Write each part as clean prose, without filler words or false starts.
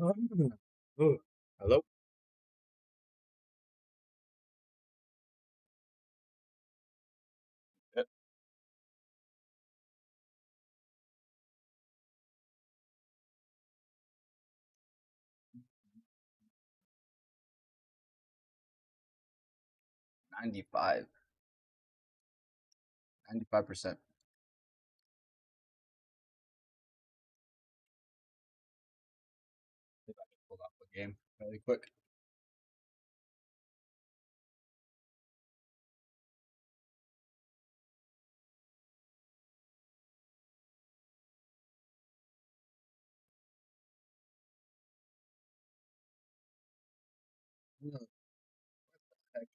Oh, hello? 95. 95%. See if I can pull up a game really quick. What the heck?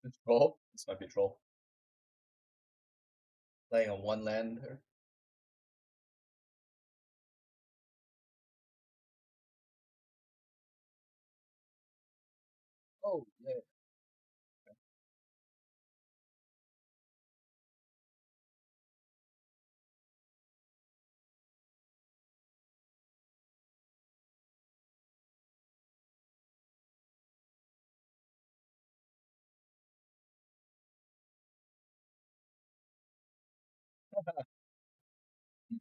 It's troll? This might be troll. Playing on one land here. Oh, yeah. Hmm.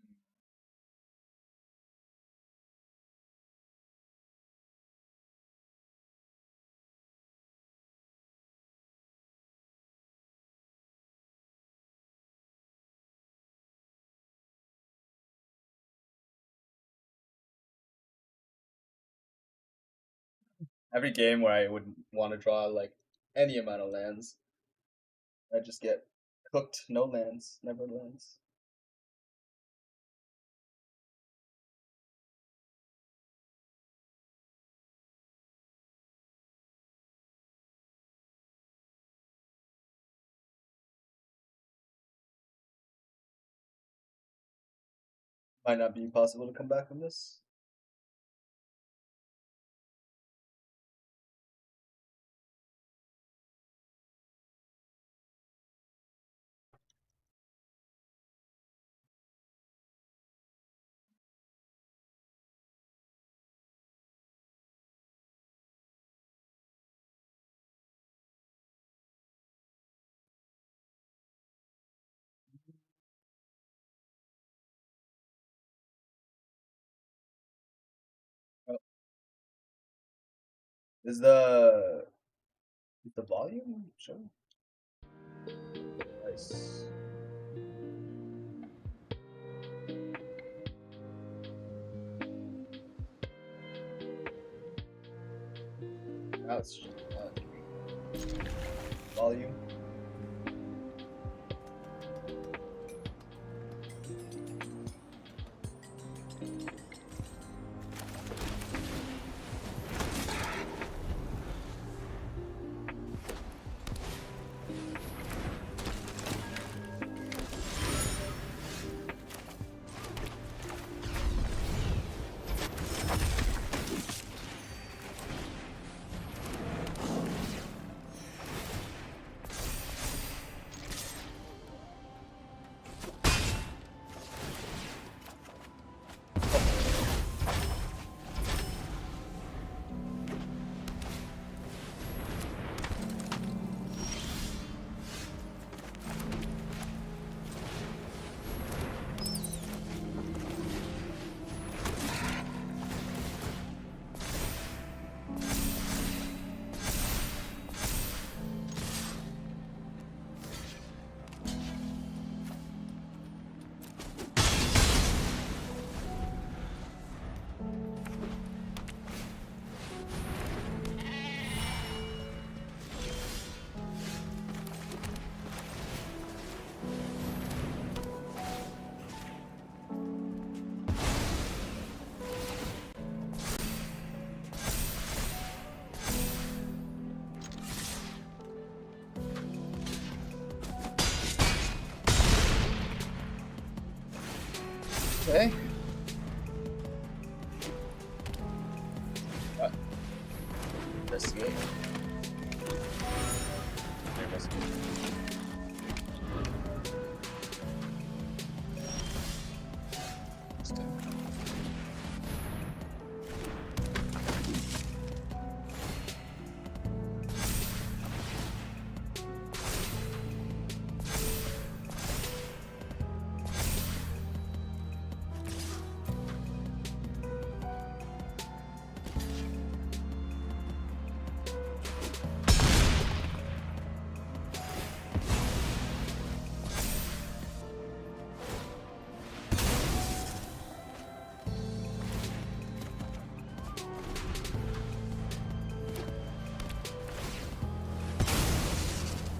Every game where I would want to draw like any amount of lands, I just get cooked. No lands, never lands. Might not be possible to come back from this. Oh, is the volume show? Nice. Now it's just volume. investigate.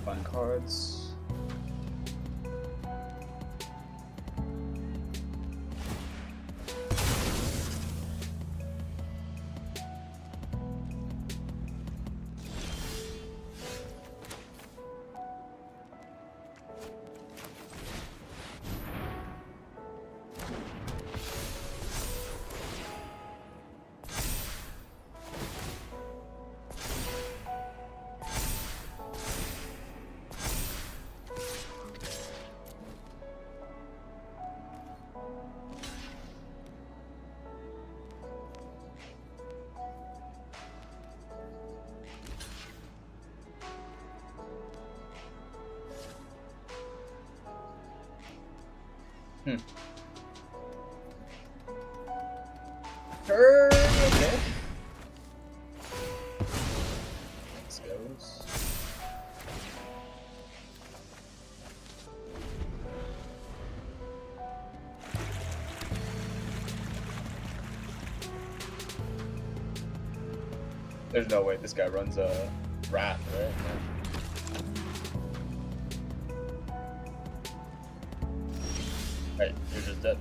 Fun cards. Turn, okay. This goes. There's no way this guy runs a rat, right? Right, you're just dead.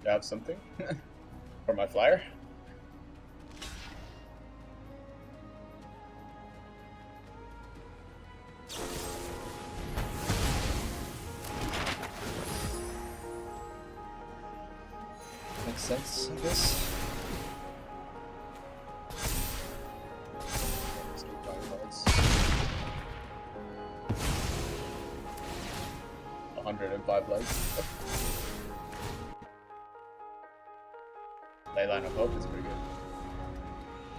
You have something for my flyer? Makes sense, I guess. Let's keep drawing cards. 105 life. Leyline of Hope is pretty good.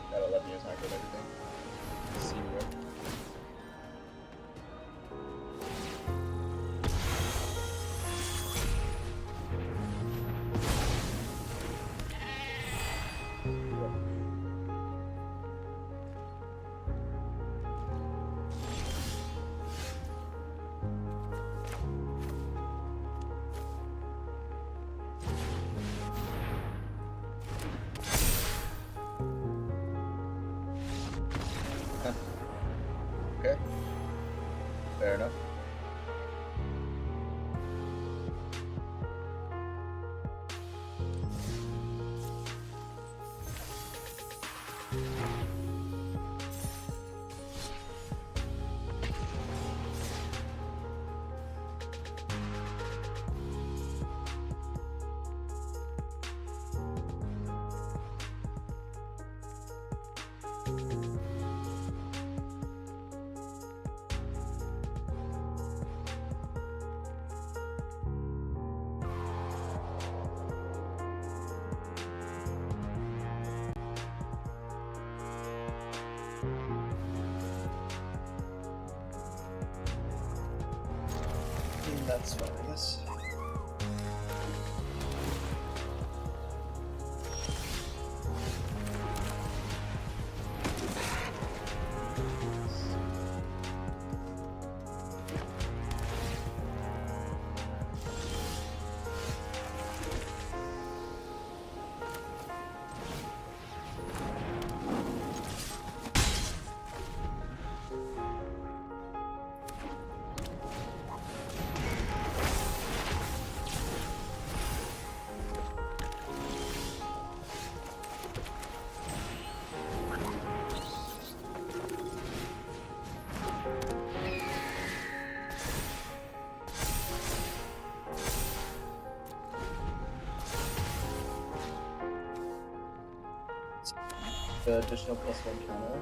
That'll let me attack with everything. See where. Okay. Fair enough. That's fine, I guess. The additional +1 counter.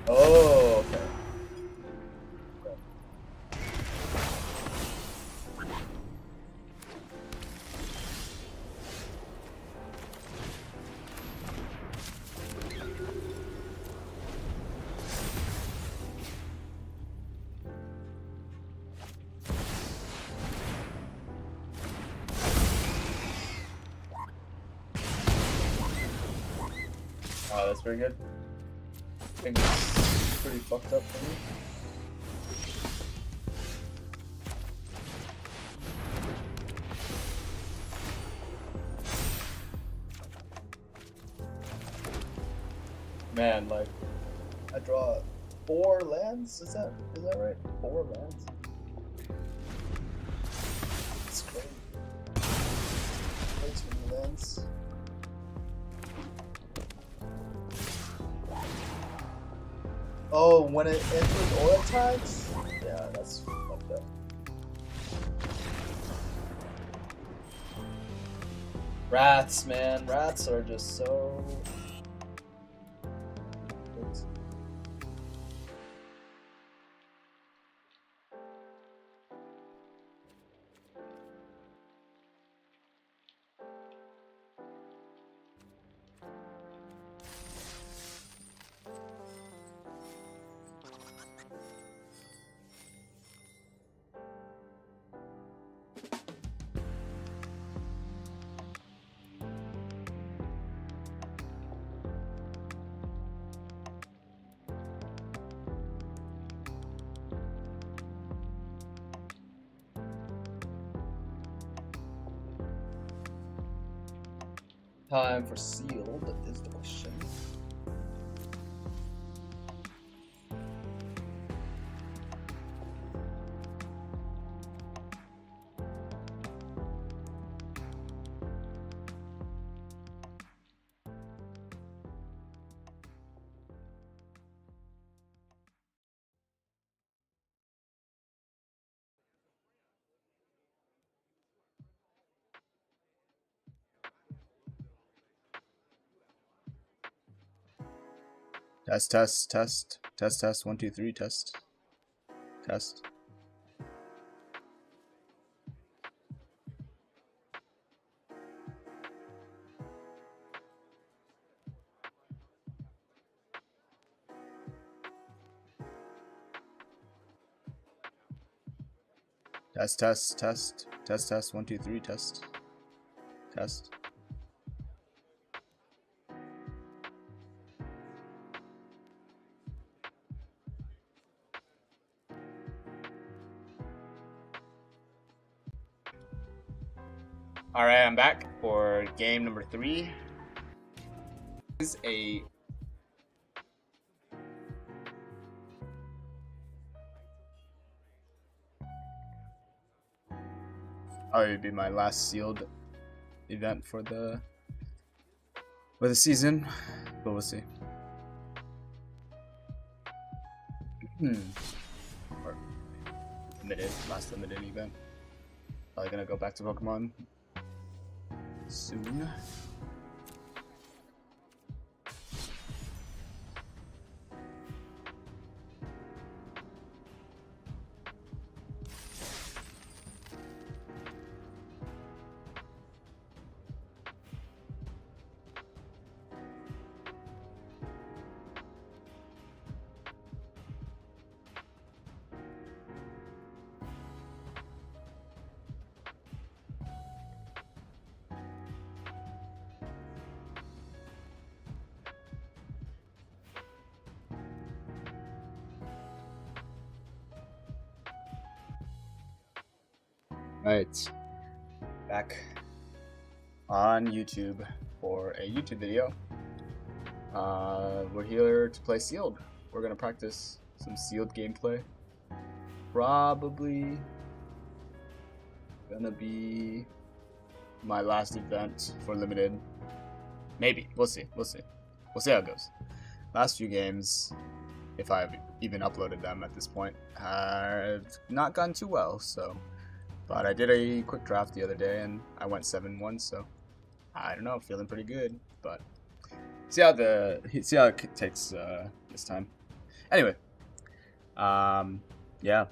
Oh, okay. Wow, that's very good. I think it's pretty fucked up for me. Man, like, I draw 4 lands? Is that right? 4 lands? It's crazy. Way too many lands. Oh, when it enters aura tags? Yeah, that's fucked up. Rats, man. Rats are just so... Time for sealed is the question. Test, 1, 2, 3, test. Test, 1, 2, 3, test. Alright, I'm back for game number 3. This is a... Oh, it would be my last sealed event for the season, but we'll see. Or last limited event. Probably gonna go back to Pokemon soon. Right, back on YouTube for a YouTube video. We're here to play Sealed. We're gonna practice some Sealed gameplay. Probably gonna be my last event for limited. Maybe. We'll see. We'll see how it goes. Last few games, if I've even uploaded them at this point, have not gone too well, so. But I did a quick draft the other day and I went 7-1, so I don't know, feeling pretty good. But see how it takes this time. Anyway, yeah,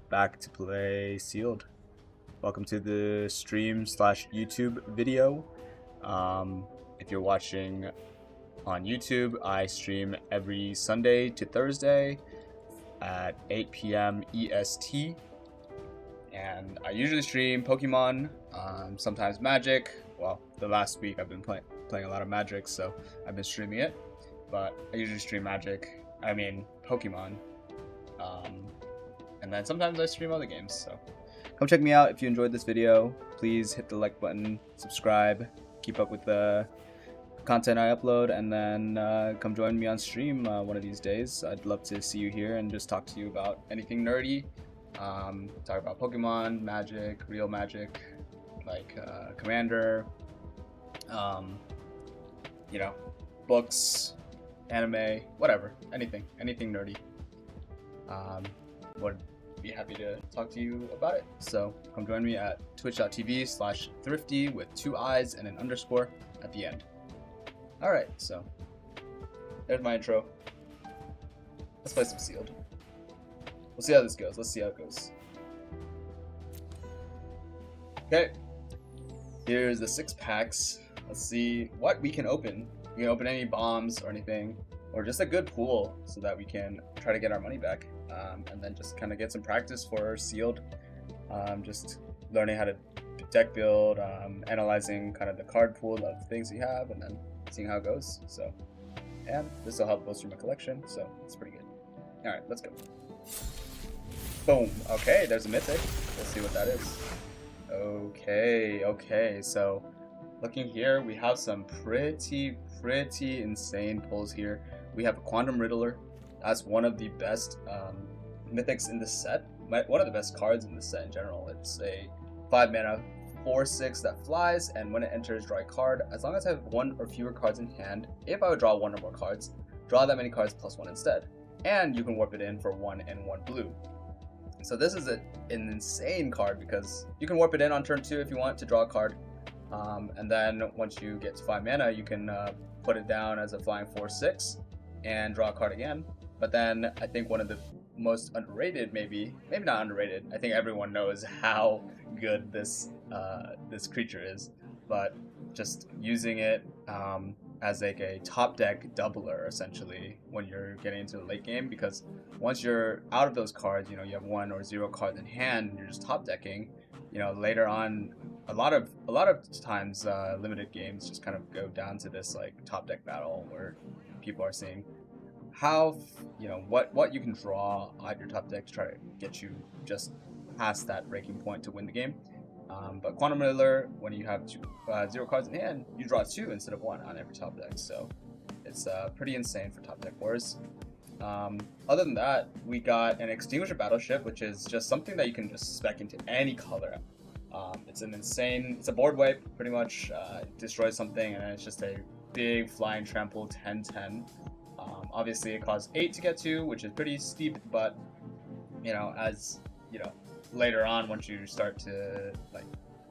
back to play Sealed. Welcome to the stream/YouTube video. If you're watching on YouTube, I stream every Sunday to Thursday at 8 p.m. EST. And I usually stream Pokemon, sometimes Magic. Well, the last week I've been playing a lot of Magic, so I've been streaming it. But I usually stream Pokemon. And then sometimes I stream other games, so come check me out if you enjoyed this video. Please hit the like button, subscribe, keep up with the content I upload, and then come join me on stream one of these days. I'd love to see you here and just talk to you about anything nerdy. Talk about Pokemon, Magic, real Magic, like Commander, books, anime, whatever, anything nerdy. Would be happy to talk to you about it. So come join me at twitch.tv/thrifty with 2 eyes and an underscore at the end. Alright, so there's my intro. Let's play some Sealed. We'll see how this goes. Let's see how it goes. Okay. Here's the 6 packs. Let's see what we can open. We can open any bombs or anything, or just a good pool so that we can try to get our money back. And then just kind of get some practice for Sealed. Just learning how to deck build, analyzing kind of the card pool of things you have, and then seeing how it goes. So, and this will help bolster my collection, so it's pretty good. Alright, let's go. Boom. Okay, there's a mythic. Let's see what that is. Okay, so looking here, we have some pretty insane pulls here. We have a Quantum Riddler. That's one of the best mythics in the set. One of the best cards in the set in general. It's a 5 mana 4/6 that flies, and when it enters, draw a card. As long as I have 1 or fewer cards in hand, if I would draw 1 or more cards, draw that many cards +1 instead. And you can warp it in for 1 and 1 blue. So this is an insane card because you can warp it in on turn 2 if you want to draw a card. And then once you get to 5 mana, you can put it down as a flying 4/6 and draw a card again. But then I think one of the most underrated, maybe not underrated, I think everyone knows how good this creature is, but just using it as like a top deck doubler essentially when you're getting into the late game, because once you're out of those cards, you have 1 or 0 cards in hand and you're just top decking, later on a lot of times limited games just kind of go down to this like top deck battle where people are seeing how what you can draw out your top deck to try to get you just past that breaking point to win the game. But Quantum Riddler, when you have 0 cards in hand, you draw 2 instead of 1 on every top deck, so it's pretty insane for top deck wars. Other than that, we got an Extinguisher Battleship, which is just something that you can just spec into any color. It's a board wipe, pretty much. It destroys something, and it's just a big flying trample 10/10. Obviously it costs 8 to get to, which is pretty steep, but later on, once you start to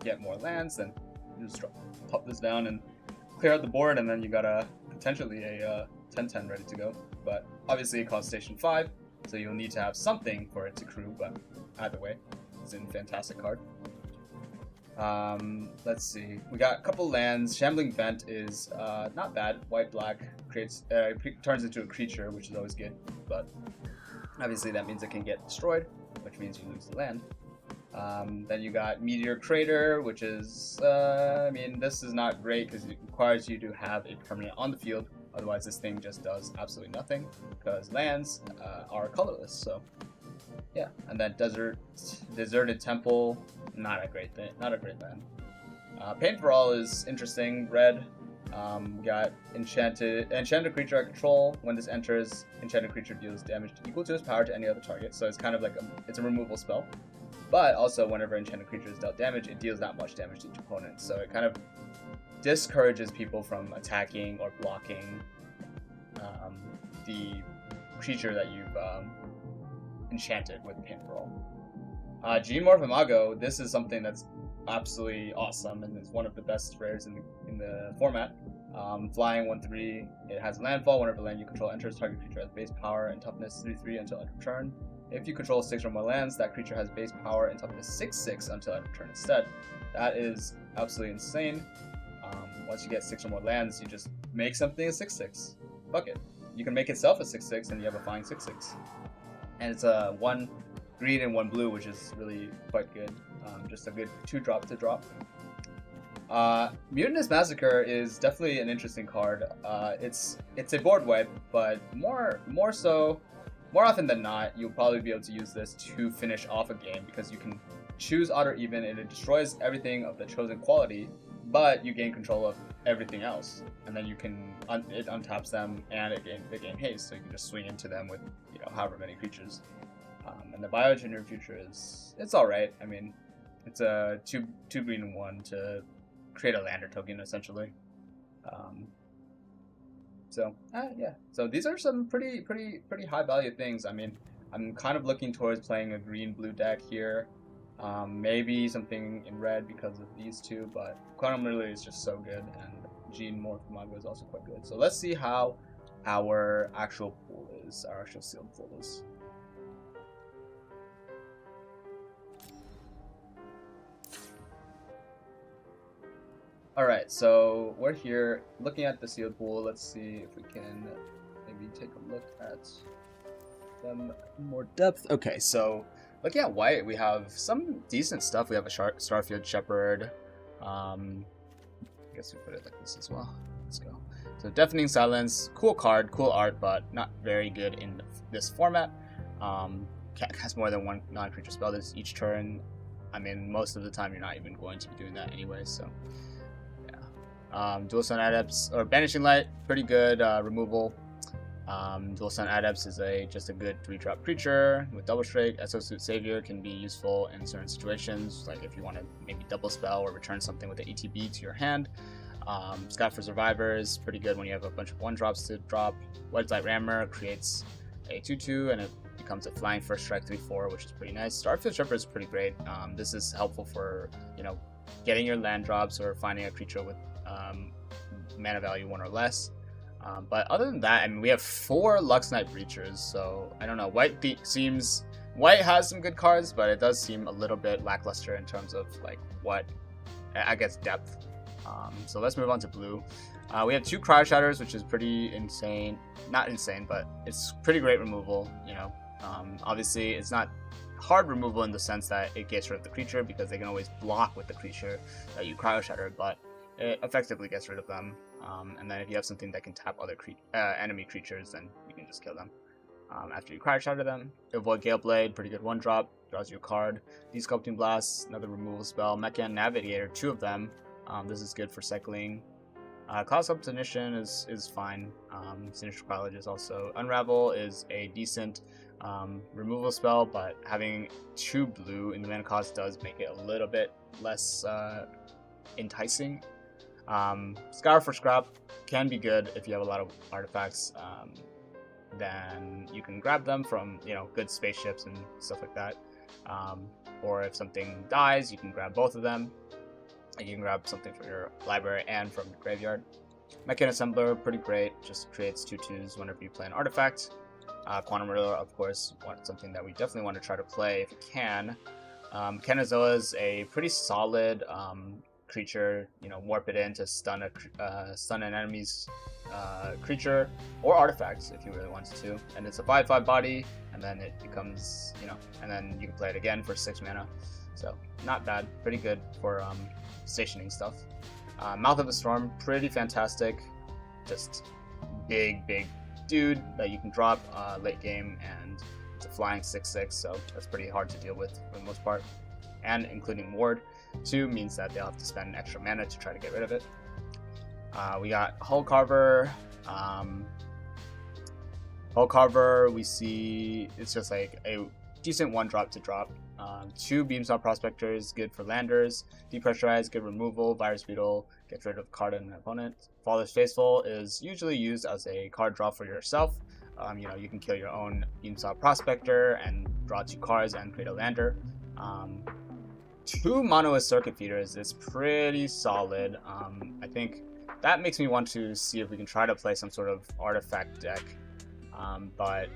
get more lands, then you just pop this down and clear out the board, and then you got potentially a 10/10 ready to go. But obviously it costs station 5, so you'll need to have something for it to crew, but either way, it's a fantastic card. Let's see. We got a couple lands. Shambling Vent is not bad. White-black turns into a creature, which is always good, but obviously that means it can get destroyed, which means you lose the land. Then you got Meteor Crater, which is, this is not great because it requires you to have a permanent on the field. Otherwise, this thing just does absolutely nothing because lands are colorless. So, yeah. And then Deserted Temple, not a great thing. Not a great land. Pain for All is interesting. Red. We got enchanted creature I control. When this enters, enchanted creature deals damage equal to its power to any other target. So it's kind of like it's a removal spell. But also, whenever enchanted creature is dealt damage, it deals that much damage to each opponent. So it kind of discourages people from attacking or blocking the creature that you've enchanted with Pain for All. Geomorph Imago, this is something that's absolutely awesome, and it's one of the best rares in the format. Flying 1/3, it has landfall. Whenever land you control enters, target creature has base power and toughness 3/3 until end of turn. If you control 6 or more lands, that creature has base power and toughness 6/6 until end of turn instead. That is absolutely insane. Once you get 6 or more lands, you just make something a 6/6. Fuck it. You can make itself a 6/6, and you have a flying 6/6. And it's a 1 green and 1 blue, which is really quite good. Just a good 2-drop to drop. Mutinous Massacre is definitely an interesting card. It's a board wipe, but more often than not, you'll probably be able to use this to finish off a game, because you can choose odd or even, and it destroys everything of the chosen quality, but you gain control of everything else, and then you can it untaps them, and it gain haste, so you can just swing into them with however many creatures. And the Bioengineered Future it's all right. I mean, it's a 2 green and 1 to create a lander token essentially. Yeah. So these are some pretty high value things. I mean, I'm kind of looking towards playing a green blue deck here. Maybe something in red because of these two, but Quantum Lily is just so good, and Geomorph Imago is also quite good. So let's see how our actual pool is, our actual sealed pool is. Alright, so we're here looking at the sealed pool. Let's see if we can maybe take a look at them in more depth. Okay, so looking at white, we have some decent stuff. We have a Starfield Shepherd. I guess we put it like this as well. Let's go. So Deafening Silence, cool card, cool art, but not very good in this format. Has more than 1 non-creature spell this each turn. I mean, most of the time you're not even going to be doing that anyway, so yeah. Dual Sun Adepts, or Banishing Light, pretty good removal. Dual Sun Adepts is just a good 3-drop creature with double strike. Exosuit Savior can be useful in certain situations, like if you want to maybe double spell or return something with an ETB to your hand. Scout for Survivors, pretty good when you have a bunch of 1-drops to drop. Wedge Light Rammer creates a 2/2 and it becomes a flying first strike 3/4, which is pretty nice. Starfield Shepherd is pretty great. This is helpful for getting your land drops or finding a creature with mana value 1 or less. But other than that, I mean, we have 4 Lux Knight Breachers, so I don't know. White has some good cards, but it does seem a little bit lackluster in terms of depth. So let's move on to blue. We have 2 Cryo Shatters, which is pretty insane. Not insane, but it's pretty great removal. Obviously, it's not hard removal in the sense that it gets rid of the creature, because they can always block with the creature that you Cryo Shatter, but it effectively gets rid of them. And then if you have something that can tap other enemy creatures, then you can just kill them after you Cryo Shatter them. Avoid Gale Blade, pretty good 1-drop, draws you a card. Desculpting Blast, another removal spell. Mechan Navigator, 2 of them. This is good for cycling. Cloud Subtination is fine. Sinister Chronologist also. Unravel is a decent removal spell, but having 2 blue in the mana cost does make it a little bit less enticing. Scour for Scrap can be good if you have a lot of artifacts. Then you can grab them from good spaceships and stuff like that. Or if something dies, you can grab both of them. You can grab something from your library and from your graveyard. Mechan Assembler, pretty great. Just creates 2/2s whenever you play an artifact. Quantum Riddler, of course, something that we definitely want to try to play if you can. Kenozoa is a pretty solid creature. Warp it in to stun an enemy's creature or artifacts if you really wanted to. And it's a 5/5 body, and then it becomes, and then you can play it again for 6 mana. So not bad, pretty good for stationing stuff. Mouth of the Storm, pretty fantastic. Just big dude that you can drop late game, and it's a flying 6/6, so that's pretty hard to deal with for the most part. and including ward. 2 means that they'll have to spend extra mana to try to get rid of it. We got Hull Carver. Hull Carver, we see it's just like a decent 1-drop to drop. 2 Beamsaw Prospectors, good for landers. Depressurize, good removal. Virus Beetle, gets rid of card on an opponent. Flawless Faithful is usually used as a card draw for yourself. You can kill your own Beamsaw Prospector and draw 2 cards and create a lander. 2 Monoist Circuit Feeders is pretty solid. I think that makes me want to see if we can try to play some sort of artifact deck. But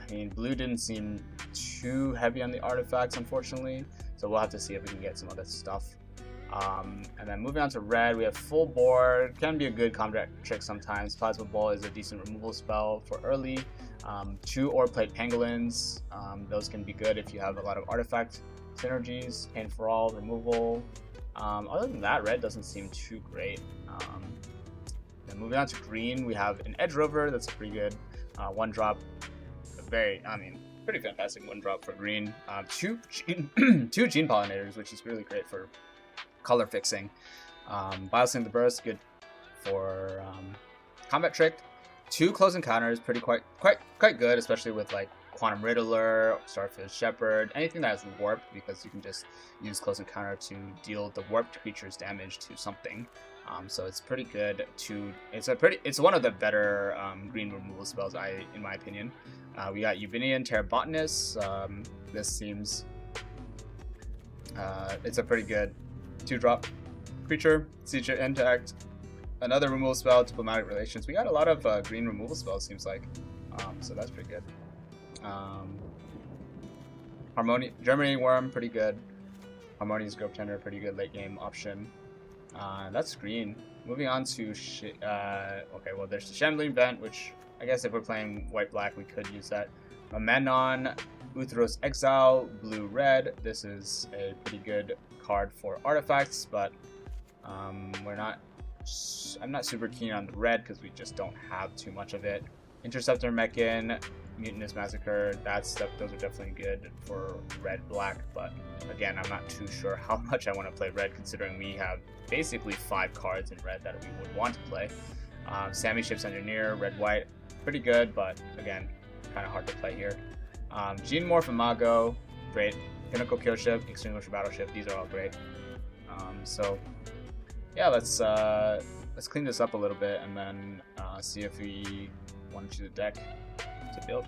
I mean, blue didn't seem too heavy on the artifacts, unfortunately. So we'll have to see if we can get some other stuff. And then moving on to red, we have full board. Can be a good combat trick sometimes. Plasma Ball is a decent removal spell for early. 2 Ore Plate Pangolins. Those can be good if you have a lot of artifact synergies. Pain for All, removal. Other than that, red doesn't seem too great. Then moving on to green, we have an Edge Rover. That's pretty good. 1-drop. Pretty fantastic 1-drop for green. 2 Gene Pollinators, which is really great for color fixing. Biosync the Burst, good for combat trick. 2 Close Encounters, quite good, especially with like Quantum Riddler, Starfield Shepherd, anything that has warp, because you can just use Close Encounter to deal the warped creature's damage to something. So it's pretty good. It's one of the better green removal spells, in my opinion. We got Ubinian Terrabotanist. This seems it's a pretty good 2-drop creature. Siege Intact. Another removal spell, Diplomatic Relations. We got a lot of green removal spells, seems like. So that's pretty good. Germinating Worm, pretty good. Harmonious Grove Tender, pretty good late game option. That's green. Moving on to there's the Shambling Vent, which I guess if we're playing white-black, we could use that. Manon, Uthros Exile, blue-red. This is a pretty good card for artifacts, but I'm not super keen on the red because we just don't have too much of it. Interceptor Mechan, Mutinous Massacre, those are definitely good for red-black, but again, I'm not too sure how much I want to play red, considering we have basically 5 cards in red that we would want to play. Sammy Ship's Engineer, red-white, pretty good, but again, kind of hard to play here. Gene Morph Imago, great. Pinnacle Killship, Extinguisher Battleship, these are all great. So yeah, let's clean this up a little bit and then see if we want to choose a deck to build.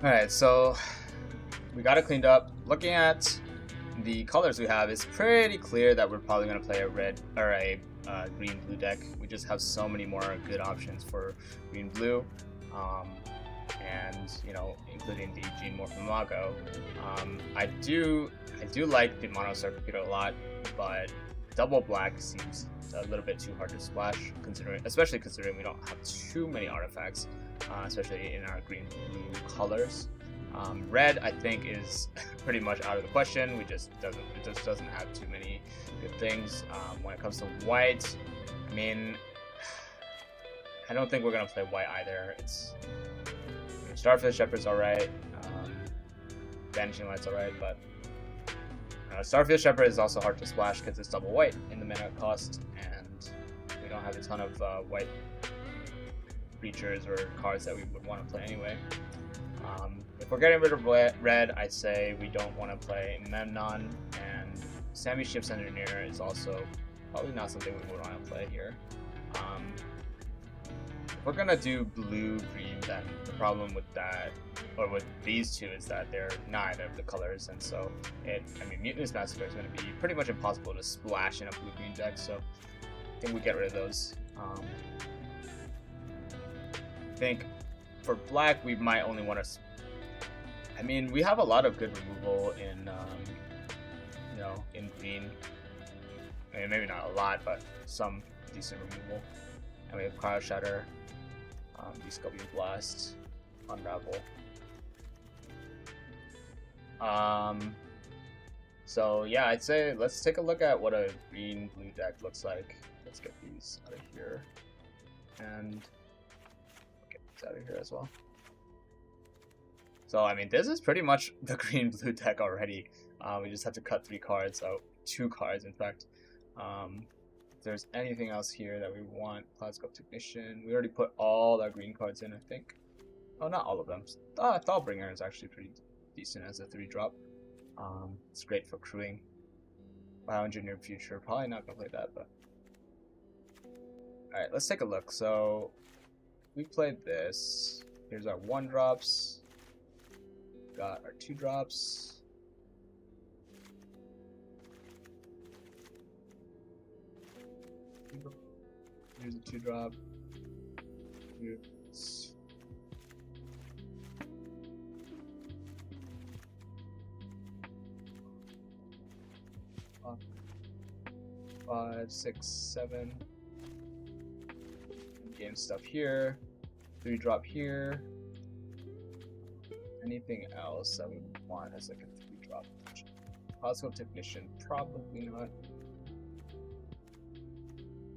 Alright, so we got it cleaned up. Looking at the colors we have, it's pretty clear that we're probably going to play a red or a green-blue deck. We just have so many more good options for green-blue, and including the Gene Morph Imago. I do like the Mono Circuit a lot, but double black seems a little bit too hard to splash, especially considering we don't have too many artifacts, especially in our green-blue colors. Red, I think, is pretty much out of the question. It just doesn't have too many good things. When it comes to white, I mean, I don't think we're gonna play white either. Starfield Shepherd's alright, Vanishing Light's alright, but Starfield Shepherd is also hard to splash because it's double white in the mana cost, and we don't have a ton of white creatures or cards that we would want to play anyway. If we're getting rid of red, I'd say we don't want to play Memnon, and Sammy Ship's Engineer is also probably not something we would want to play here. If we're gonna do blue-green, then the problem with that, or with these two, is that they're neither of the colors, and so Mutinous Massacre is going to be pretty much impossible to splash in a blue-green deck, so I think we get rid of those. I think for black, we might only want to. We have a lot of good removal in, in green. Maybe not a lot, but some decent removal. And we have Cryo Shatter, Desculpting Blast, Unravel. So yeah, I'd say let's take a look at what a green-blue deck looks like. Let's get these out of here, and get these out of here as well. So this is pretty much the green-blue deck already. We just have to cut 3 cards, 2 cards in fact. If there's anything else here that we want, Plascope Technician. We already put all our green cards in, I think. Oh, not all of them. Thought-Bringer is actually pretty decent as a 3-drop. It's great for crewing. Bioengineered Future, probably not gonna play that, but alright, let's take a look. So we played this. Here's our 1-drops. Got our 2-drops. Here's a 2-drop. Here's 5, 6, 7. Game stuff here. 3-drop here. Anything else that we want as like a 3-drop? Plascope Technician, probably not.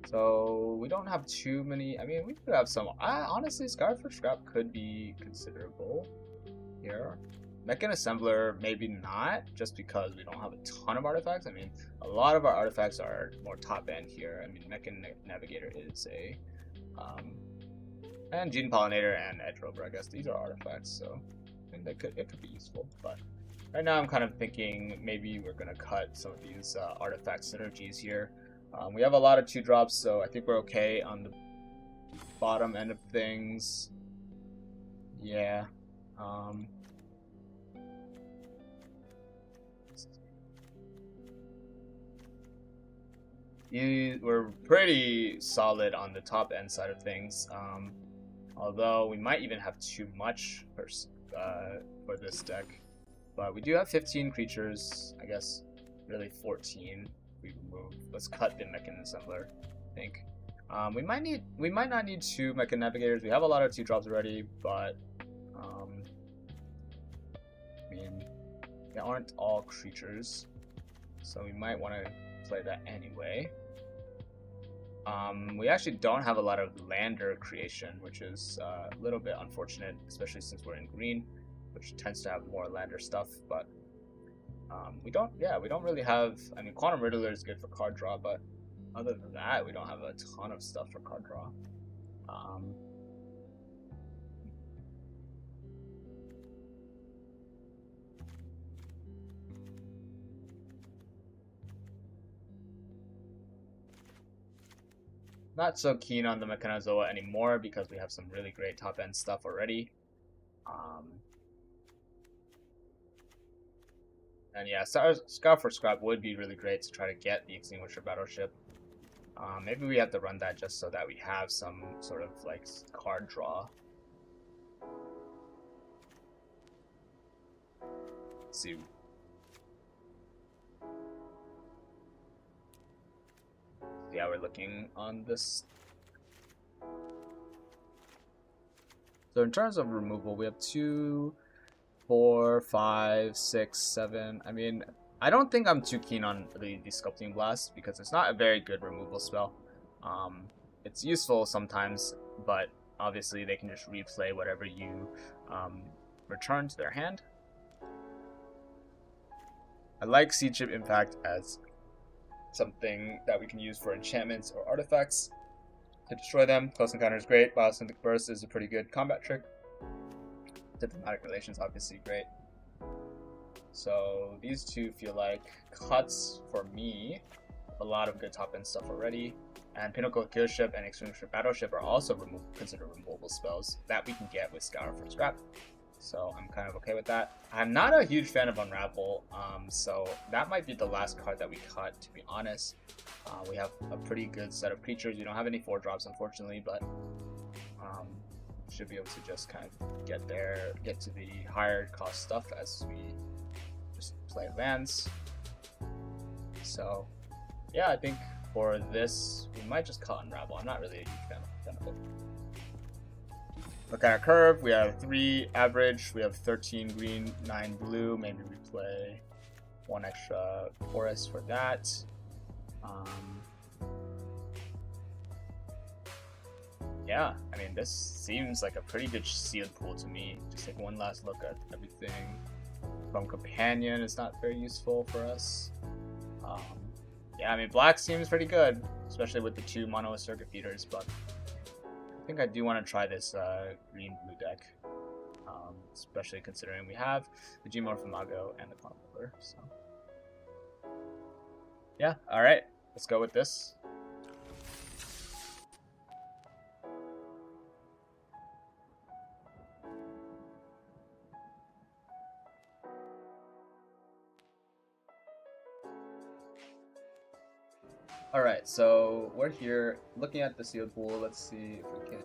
So we don't have too many. We could have some. Honestly, Scar for Scrap could be considerable here. Mechan Assembler, maybe not, just because we don't have a ton of artifacts. A lot of our artifacts are more top end here. Mechan Navigator is a, and Gene Pollinator and Edge Rover, I guess these are artifacts, so it could be useful. But right now I'm kind of thinking maybe we're gonna cut some of these artifact synergies here. We have a lot of 2-drops, so I think we're okay on the bottom end of things. Yeah. We're pretty solid on the top end side of things, although we might even have too much for this deck. But we do have 15 creatures, I guess really 14. We remove. Let's cut the Mechan Assembler, I think. We might not need 2 Mechan Navigators. We have a lot of 2-drops already, but they aren't all creatures, so we might want to play that anyway. We actually don't have a lot of lander creation, which is a little bit unfortunate, especially since we're in green, which tends to have more lander stuff. But we don't really have. Quantum Riddler is good for card draw, but other than that, we don't have a ton of stuff for card draw. Not so keen on the Mechanozoa anymore because we have some really great top end stuff already. And yeah, Scout for Scrap would be really great to try to get the Extinguisher Battleship. Maybe we have to run that just so that we have some sort of like card draw. Let's see. Yeah, we're looking on this. So in terms of removal, we have 2, 4, 5, 6, 7. I don't think I'm too keen on the Sculpting Blast because it's not a very good removal spell. It's useful sometimes, but obviously they can just replay whatever you return to their hand. I like Seed Chip Impact as something that we can use for enchantments or artifacts. to destroy them. Close encounter is great. Biosynthetic burst is a pretty good combat trick. Diplomatic relations obviously great. So these two feel like cuts for me. A lot of good top end stuff already. And Pinnacle Kill Ship and Extinguisher Battleship are also considered removable spells that we can get with Scour for Scrap. So I'm kind of okay with that. I'm not a huge fan of Unravel, so that might be the last card that we cut, to be honest. We have a pretty good set of creatures. We don't have any 4-drops, unfortunately, but should be able to just kind of get to the higher cost stuff as we just play lands. So yeah, I think for this, we might just cut Unravel. I'm not really a huge fan of it. Look at our curve. We have 3 average. We have 13 green, 9 blue. Maybe we play 1 extra forest for that. Yeah, I mean, this seems like a pretty good sealed pool to me. Just take one last look at everything. From Companion is not very useful for us. Yeah, I mean, black seems pretty good, especially with the 2 mono circuit feeders, but I think I do want to try this green-blue deck, especially considering we have the Gmorph Imago and the Quantum River, so. Yeah, alright, let's go with this. Alright, so we're here looking at the sealed pool. Let's see if we can.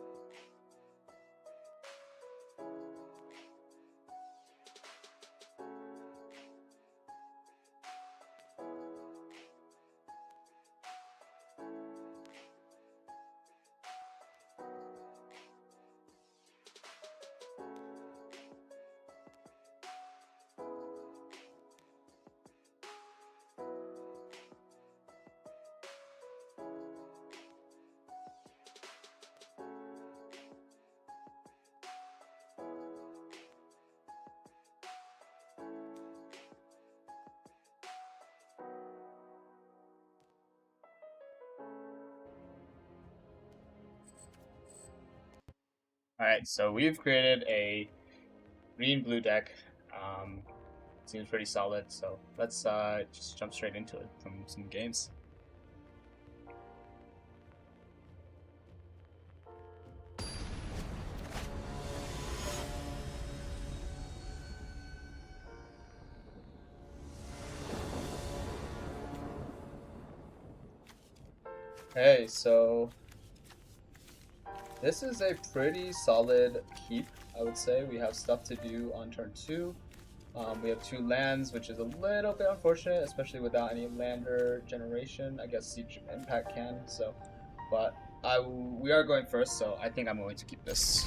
Alright, so we've created a green-blue deck. Seems pretty solid, so let's just jump straight into it from some games. Okay, so this is a pretty solid keep, I would say. We have stuff to do on turn 2. We have 2 lands, which is a little bit unfortunate, especially without any lander generation. I guess Siege of Impact can, so. But we are going first, so I think I'm going to keep this.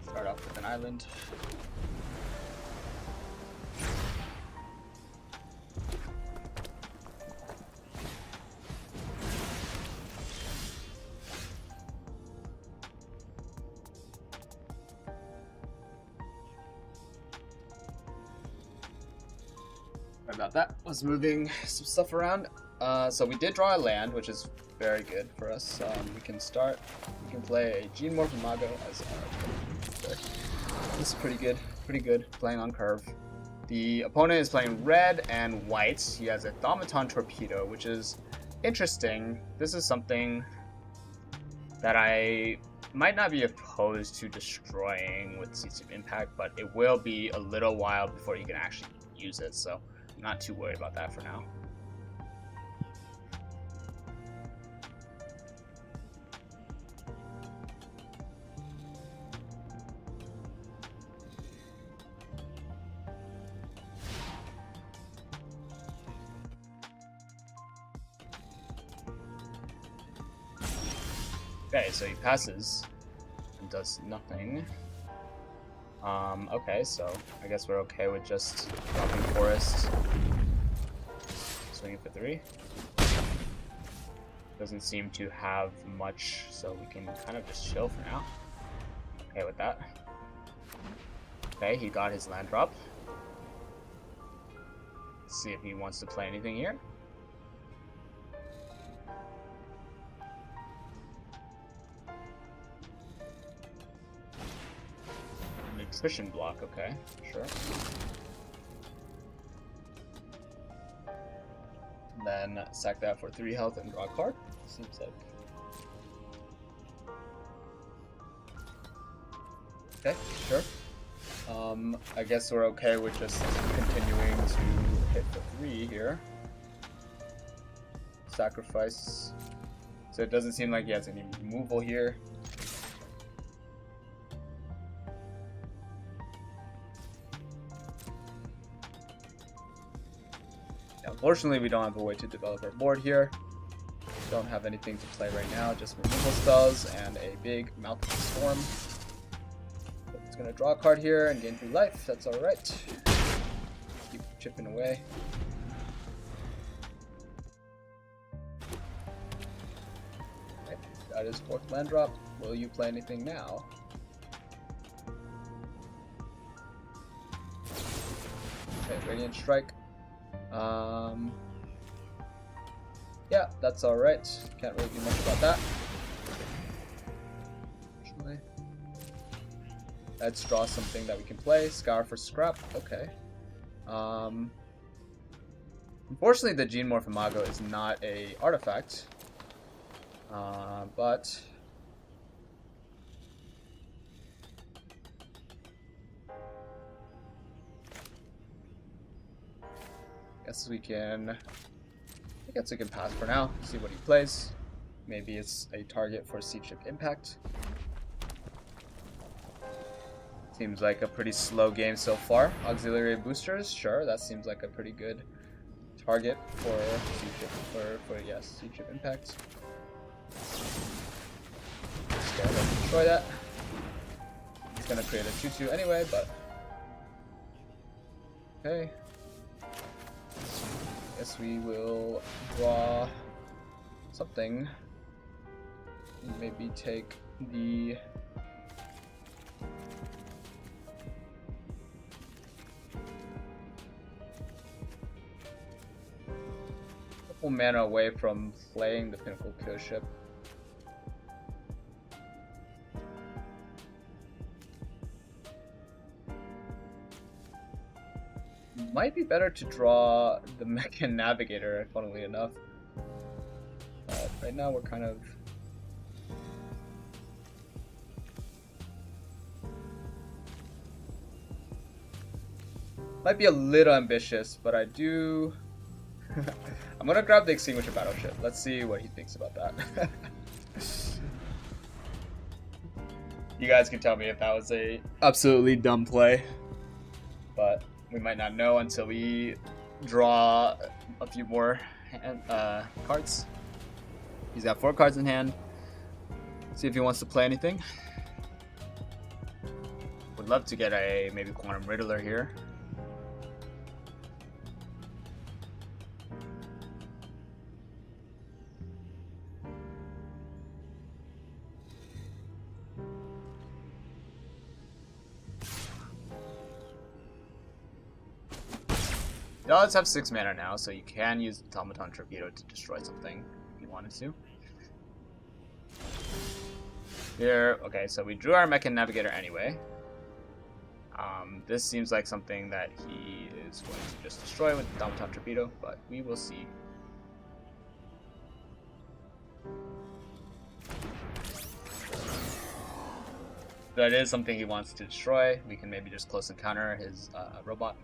Start off with an island. About that, was moving some stuff around. So we did draw a land, which is very good for us. We can play a Gmorph Imago as our deck. This is pretty good, playing on curve. The opponent is playing red and white. He has a Thaumaton Torpedo, which is interesting. This is something that I might not be opposed to destroying with Seeds of Impact, but it will be a little while before you can actually use it, so I'm not too worried about that for now. Okay, so he passes and does nothing. Okay, so I guess we're okay with just dropping Forest. Swinging for 3. Doesn't seem to have much, so we can kind of just chill for now. Okay with that. Okay, he got his land drop. Let's see if he wants to play anything here. Cushion block, okay, sure. And then sack that for 3 health and draw a card. Seems like. Okay, sure. I guess we're okay with just continuing to hit the 3 here. Sacrifice. So it doesn't seem like he has any removal here. Unfortunately, we don't have a way to develop our board here. Don't have anything to play right now, just removal spells and a big Mouth of the Storm. It's gonna draw a card here and gain 3 life, that's alright. Keep chipping away. Okay, that is 4th land drop. Will you play anything now? Okay, Radiant Strike. Yeah, that's alright. Can't really do much about that. Actually, let's draw something that we can play. Scour for scrap. Okay. Unfortunately, the Gene Morph Imago is not a artifact. But I guess we can pass for now. See what he plays. Maybe it's a target for Sea Chip Impact. Seems like a pretty slow game so far. Auxiliary boosters, sure, that seems like a pretty good target for Sea Chip, Sea Chip Impact. Just go ahead and destroy that. It's gonna create a 2/2 anyway, but okay. Guess we will draw something. Maybe take the couple mana away from playing the Pinnacle Kill Ship. Might be better to draw the Mechan Navigator, funnily enough. But right now we're kind of... Might be a little ambitious, but I do... I'm gonna grab the Extinguisher Battleship. Let's see what he thinks about that. You guys can tell me if that was a absolutely dumb play. But we might not know until we draw a few more cards. He's got 4 cards in hand. See if he wants to play anything. Would love to get a maybe Quantum Riddler here. He does have 6 mana now, so you can use Automaton Torpedo to destroy something if you wanted to. Here, okay, so we drew our Mechan Navigator anyway. This seems like something that he is going to just destroy with Automaton Torpedo, but we will see. That is something he wants to destroy. We can maybe just close encounter his robot.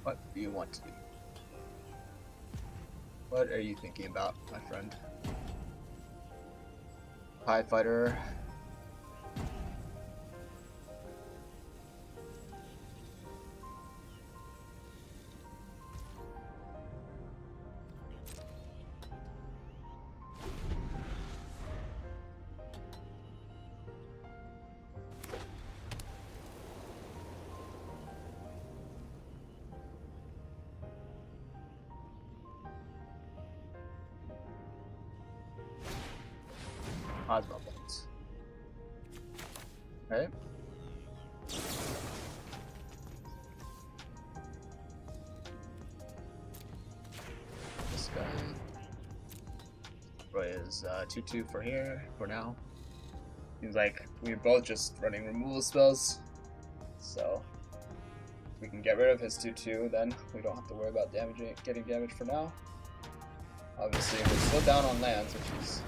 What do you want to do? What are you thinking about, my friend? Pie Fighter. Cosmo Bones. Right? This guy. Roy is 2/2 for here, for now. Seems like we're both just running removal spells. So, if we can get rid of his 2/2, then we don't have to worry about getting damage for now. Obviously, we're still down on lands, which is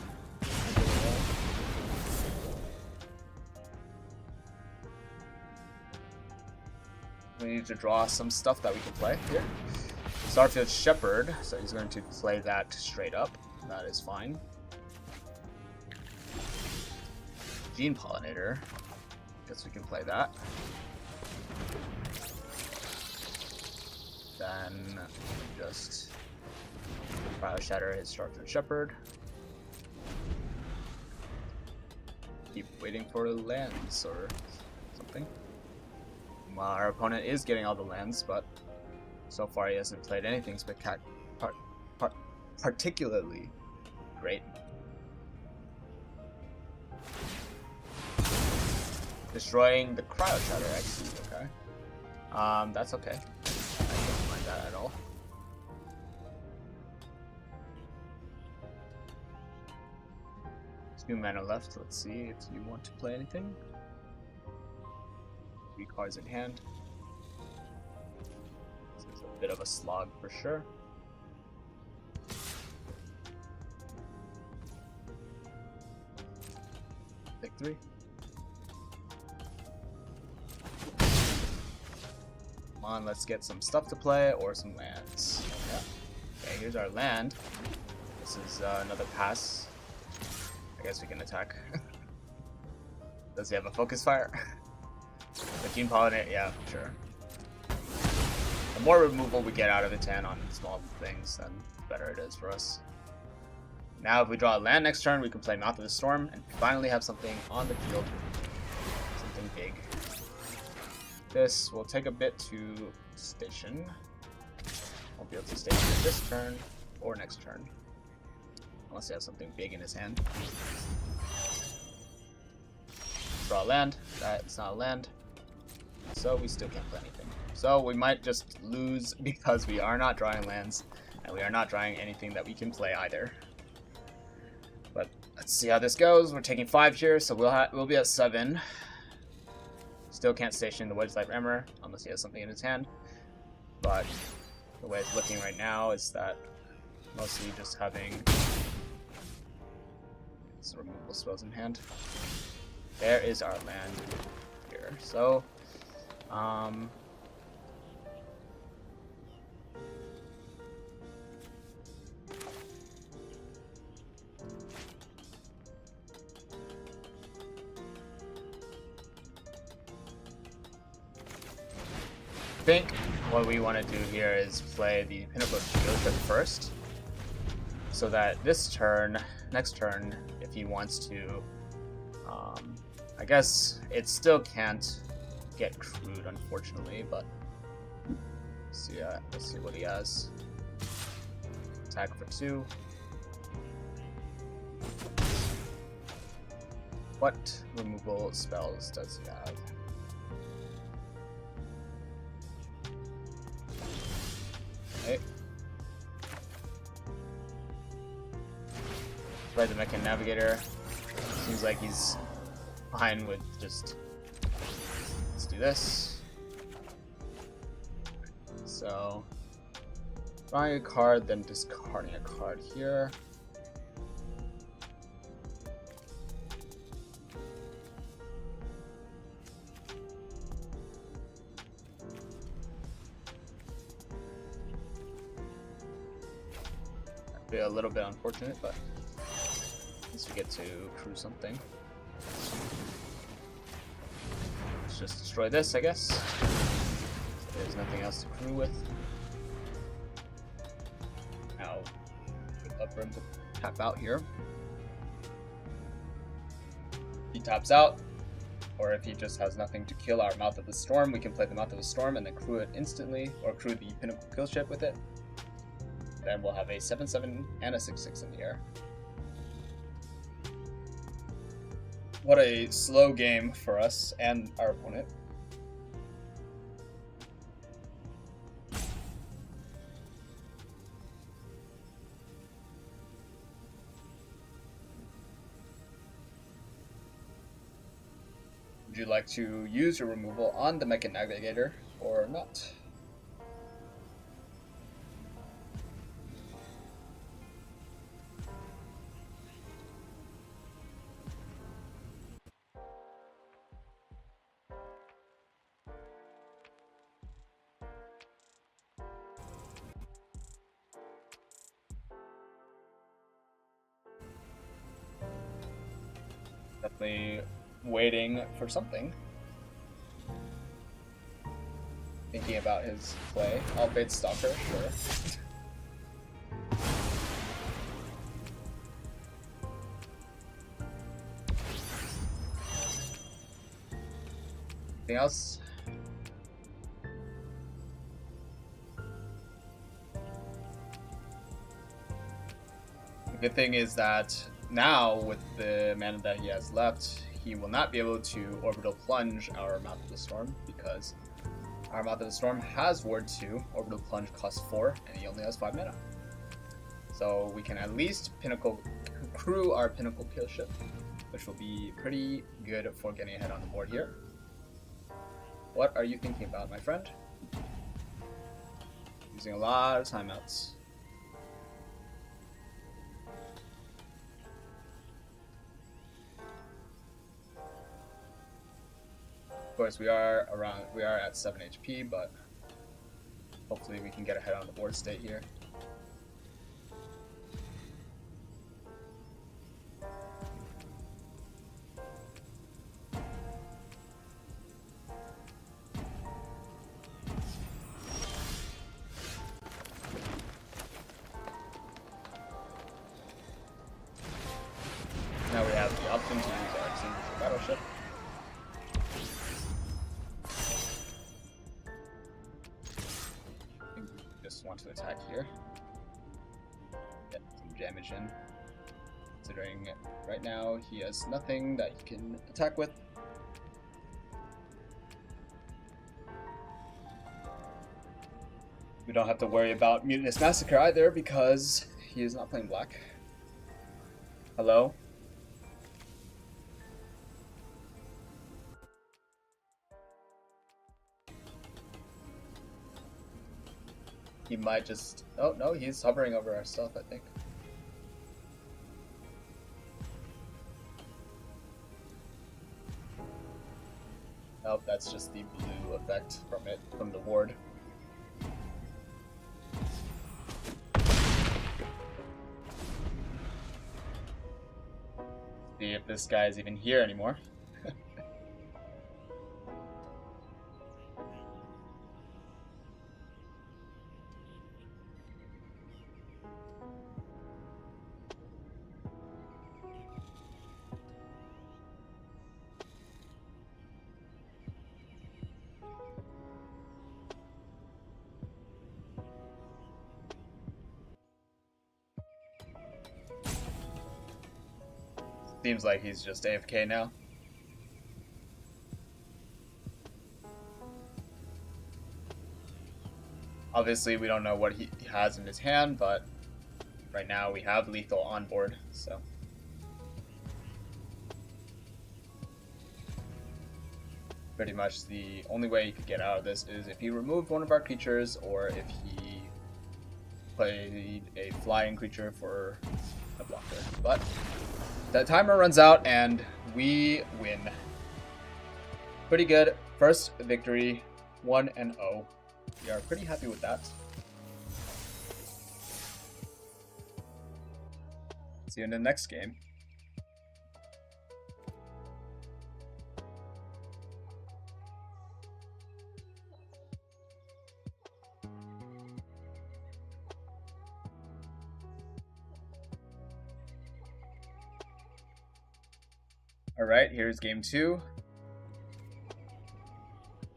we need to draw some stuff that we can play here. Starfield Shepherd, so he's going to play that straight up. That is fine. Gene Pollinator, guess we can play that. Then just Cryo Shatter his Starfield Shepherd. Keep waiting for lands or something. Well, our opponent is getting all the lands, but so far he hasn't played anything particularly great. Destroying the Cryo Shatter, actually, okay. That's okay. I don't mind that at all. There's 2 mana left. Let's see if you want to play anything. 3 cards in hand. This is a bit of a slog for sure. Pick 3. Come on, let's get some stuff to play or some lands. Yeah. Okay, here's our land. This is another pass. I guess we can attack. Does he have a focus fire? The Gene Pollinator, yeah, sure. The more removal we get out of its hand on small things, then the better it is for us. Now if we draw a land next turn, we can play Mouth of the Storm and finally have something on the field. Something big. This will take a bit to station. Won't be able to station it this turn or next turn. Unless he has something big in his hand. Draw a land. That's not a land. So we still can't play anything. So we might just lose because we are not drawing lands. And we are not drawing anything that we can play either. But let's see how this goes. We're taking 5 here, so we'll be at 7. Still can't station the Wedge Light Rammer unless he has something in his hand. But the way it's looking right now is that mostly just having some removal spells in hand. There is our land here. So, I think what we want to do here is play the Pinnacle Geoship first, so that this turn, next turn, if he wants to, I guess it still can't get crude, unfortunately, but let's see what he has. Attack for 2. What removal spells does he have? Okay. Play the Mechan Navigator. Seems like he's fine with just, let's do this. So, drawing a card, then discarding a card here. That'd be a little bit unfortunate, but at least we get to crew something. Let's just destroy this, I guess. There's nothing else to crew with. Now, we'd love for him to tap out here. He taps out, or if he just has nothing to kill our Mouth of the Storm, we can play the Mouth of the Storm and then crew it instantly, or crew the Pinnacle Kill Ship with it. Then we'll have a 7/7 and a 6/6 in the air. What a slow game for us and our opponent. Would you like to use your removal on the Mecha Navigator or not? Definitely waiting for something. Thinking about his play. I'll bait Stalker, sure. Anything else? The good thing is that now, with the mana that he has left, he will not be able to orbital plunge our Mouth of the Storm because our Mouth of the Storm has Ward 2, orbital plunge costs 4, and he only has 5 mana. So we can at least crew our Pinnacle kill ship, which will be pretty good for getting ahead on the board here. What are you thinking about, my friend? Using a lot of timeouts. Of course, we are at 7 HP, but hopefully we can get ahead on the board state here. Now we have the option to use our extinguisher battleship. Just want to attack here. Get some damage in. Considering right now he has nothing that he can attack with. We don't have to worry about Mutinous Massacre either because he is not playing black. Hello? He might just... Oh, no, he's hovering over our stuff, I think. Nope, that's just the blue effect from the ward. See if this guy is even here anymore. Seems like he's just AFK now. Obviously, we don't know what he has in his hand, but right now we have lethal on board, so. Pretty much the only way he could get out of this is if he removed one of our creatures or if he played a flying creature for a blocker. But the timer runs out and we win. Pretty good. First victory, 1-0. We are pretty happy with that. See you in the next game. Alright, here's game 2.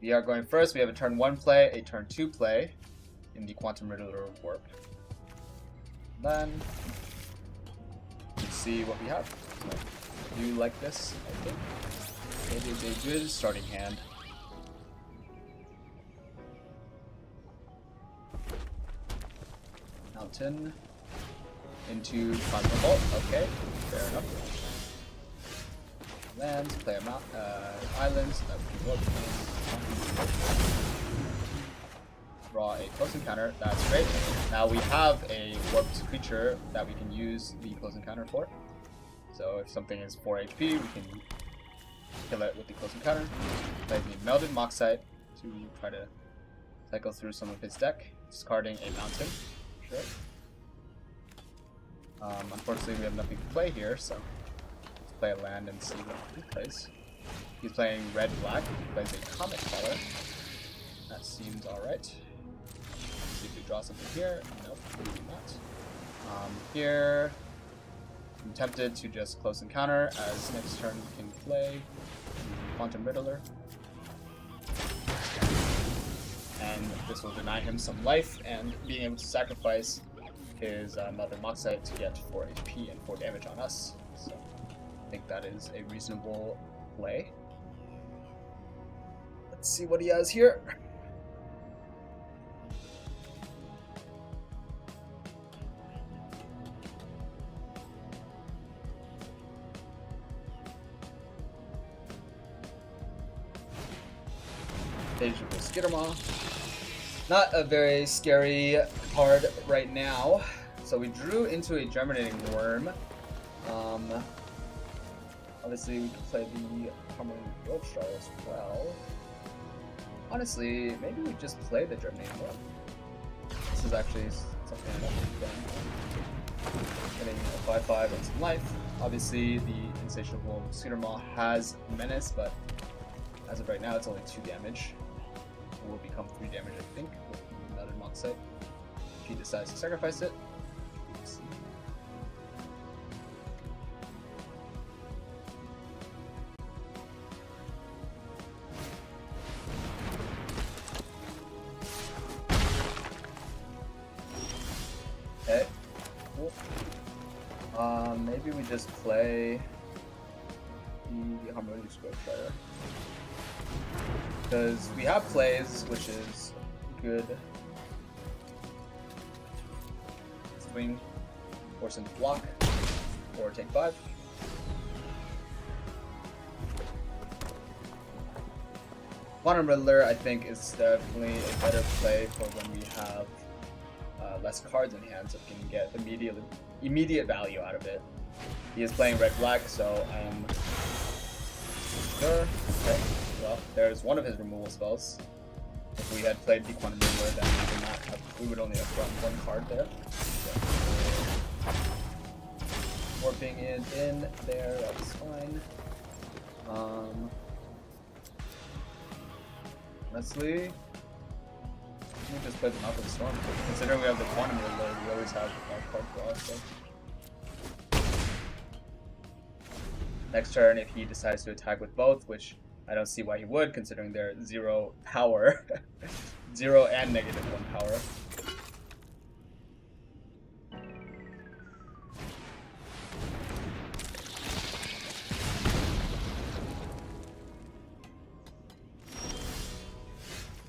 We are going first. We have a turn 1 play, a turn 2 play in the Quantum Riddler Warp. Then, let's see what we have. do like this, I think. It is a good starting hand. Mountain into Cosmobolt. Okay, fair enough. Lands, play a islands. That would be working. Draw a close encounter. That's great. Now we have a warped creature that we can use the close encounter for. So if something is 4 HP, we can kill it with the close encounter. Play the Melded Moxite to try to cycle through some of his deck, discarding a mountain. Sure. Unfortunately, we have nothing to play here, so let's play a land and see what he plays. He's playing red-black. He plays a Comet Caller. That seems alright. See if we draw something here. Nope, we do not. Here, I'm tempted to just close encounter, as next turn we can play Quantum Riddler. And this will deny him some life, and being able to sacrifice his Mother Moxite to get 4 HP and 4 damage on us. So I think that is a reasonable play. Let's see what he has here. Insatiable Skittermaw. Not a very scary card right now. So we drew into a Germinating Worm. Obviously we could play the Harmony Yorkshire as well. Honestly, maybe we just play the Germinating Worm. This is actually something I don't think getting a 5/5 and some life. Obviously the Insatiable Skittermaw has Menace, but as of right now it's only 2 damage. It will become 3 damage, I think, with the Melded Moxite. If he decides to sacrifice it. Let's see. Okay, cool. Maybe we just play the Harmonious Yorkshire. Because we have plays, which is good. Swing, force him to block, or take 5. Quantum Riddler, I think, is definitely a better play for when we have less cards in hand, so we can get immediate value out of it. He is playing red-black, so I'm sure. Okay. Well, there's one of his removal spells. If we had played the Quantum Riddler, then we would only have run 1 card there. So, warping is in there, that's fine. Honestly, we just play the Mouth of the Storm. Considering we have the Quantum Riddler, we always have a card draw, so. Next turn, if he decides to attack with both, which I don't see why he would, considering they're 0 power. 0 and -1 power.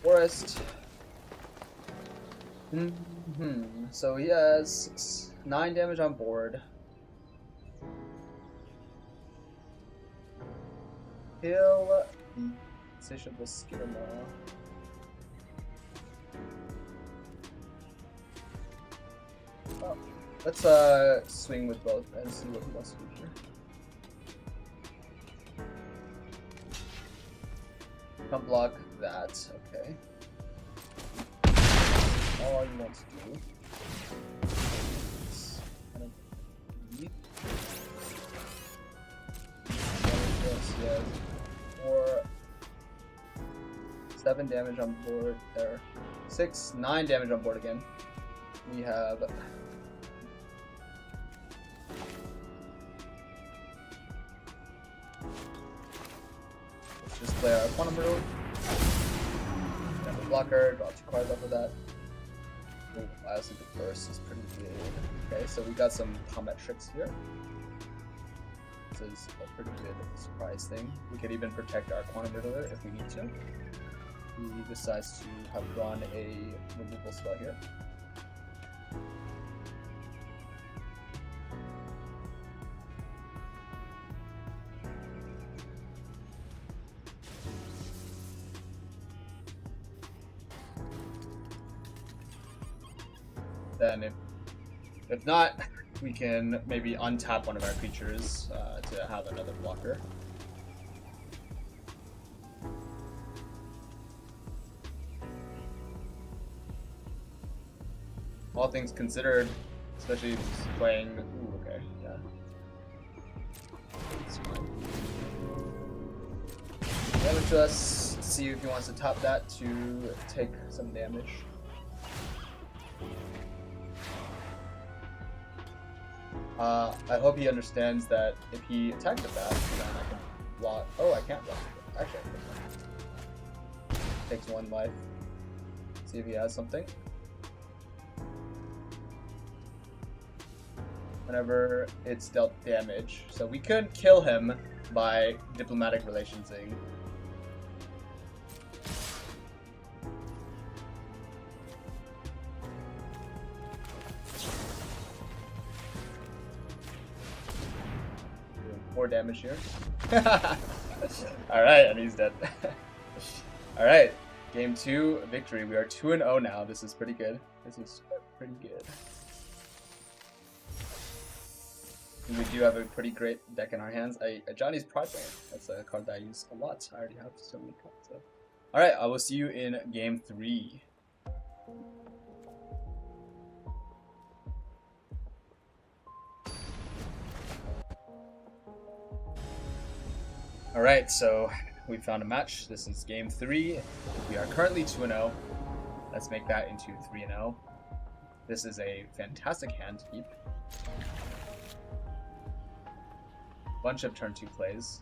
Forest. So he has 9 damage on board. Kill the Insatiable Skittermaw. Oh, let's swing with both and see what he wants to do here. Come block that, okay. All you want to do is kind of leap. Yes. 7 damage on board there. 9 damage on board again. We have let's just play our Quantum Riddler. And the blocker, draw 2 cards off of that. Ooh, I also think the burst is pretty good. Okay, so we got some combat tricks here. This is a pretty good surprise thing. We could even protect our Quantum Riddler if we need to. He decides to have drawn a removal spell here. Then if not, we can maybe untap one of our creatures to have another blocker. All things considered, especially playing. Ooh, okay, yeah. It's fine. Damage to us. To see if he wants to top that to take some damage. I hope he understands that if he attacks the bat, then I can block. Oh, I can't block it. Actually, I can. Takes 1 life. See if he has something. Whenever it's dealt damage. So we couldn't kill him by diplomatic relationsing. Doing 4 damage here. Alright, and he's dead. Alright, game 2 victory. We are 2-0 now. This is pretty good. This is pretty good. We do have a pretty great deck in our hands. Johnny's Project. That's a card that I use a lot. I already have so many cards. So. Alright, I will see you in game 3. Alright, so we found a match. This is game 3. We are currently 2-0. Let's make that into 3-0. This is a fantastic hand to keep. Bunch of turn 2 plays.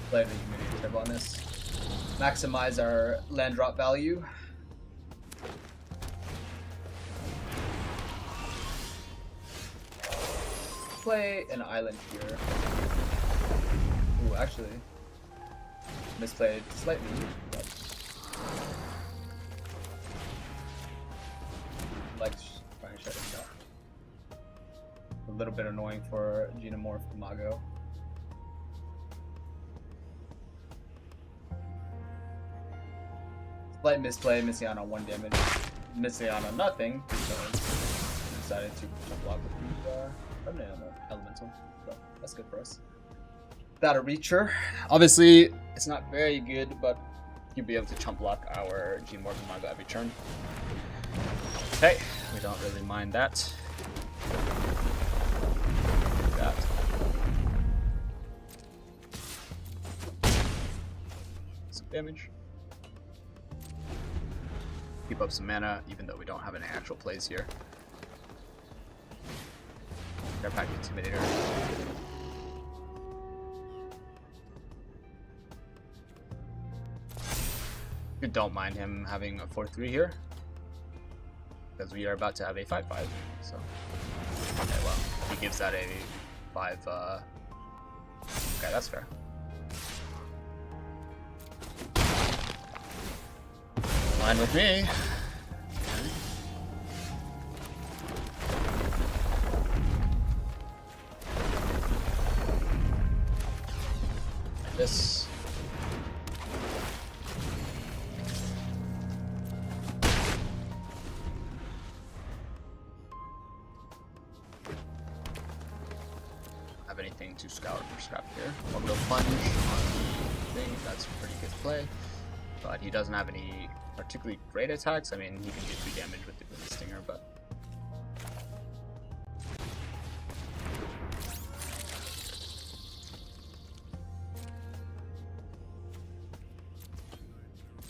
Play the humidity tip on this. Maximize our land drop value. Play an island here. Ooh, actually, misplayed slightly, but like trying to shut it down. A little bit annoying for Xenomorph Imago. Slight misplay, missing out on 1 damage, missing out on nothing because we decided to block with the elemental, so that's good for us. Without a reacher, obviously it's not very good, but you'll be able to chump block our Xenomorph Imago every turn. Okay, we don't really mind that. That. Some damage. Keep up some mana, even though we don't have any actual plays here. Pack Intimidator. We don't mind him having a 4-3 here, because we are about to have a 5-5. So, okay, well, he gives that a 5. Okay, that's fair. Fine with me. This. Have anything to scour for scrap here? Orbital Plunge on the thing. That's a pretty good play, but he doesn't have any particularly great attacks. I mean, he can do 3 damage with the Stinger, but.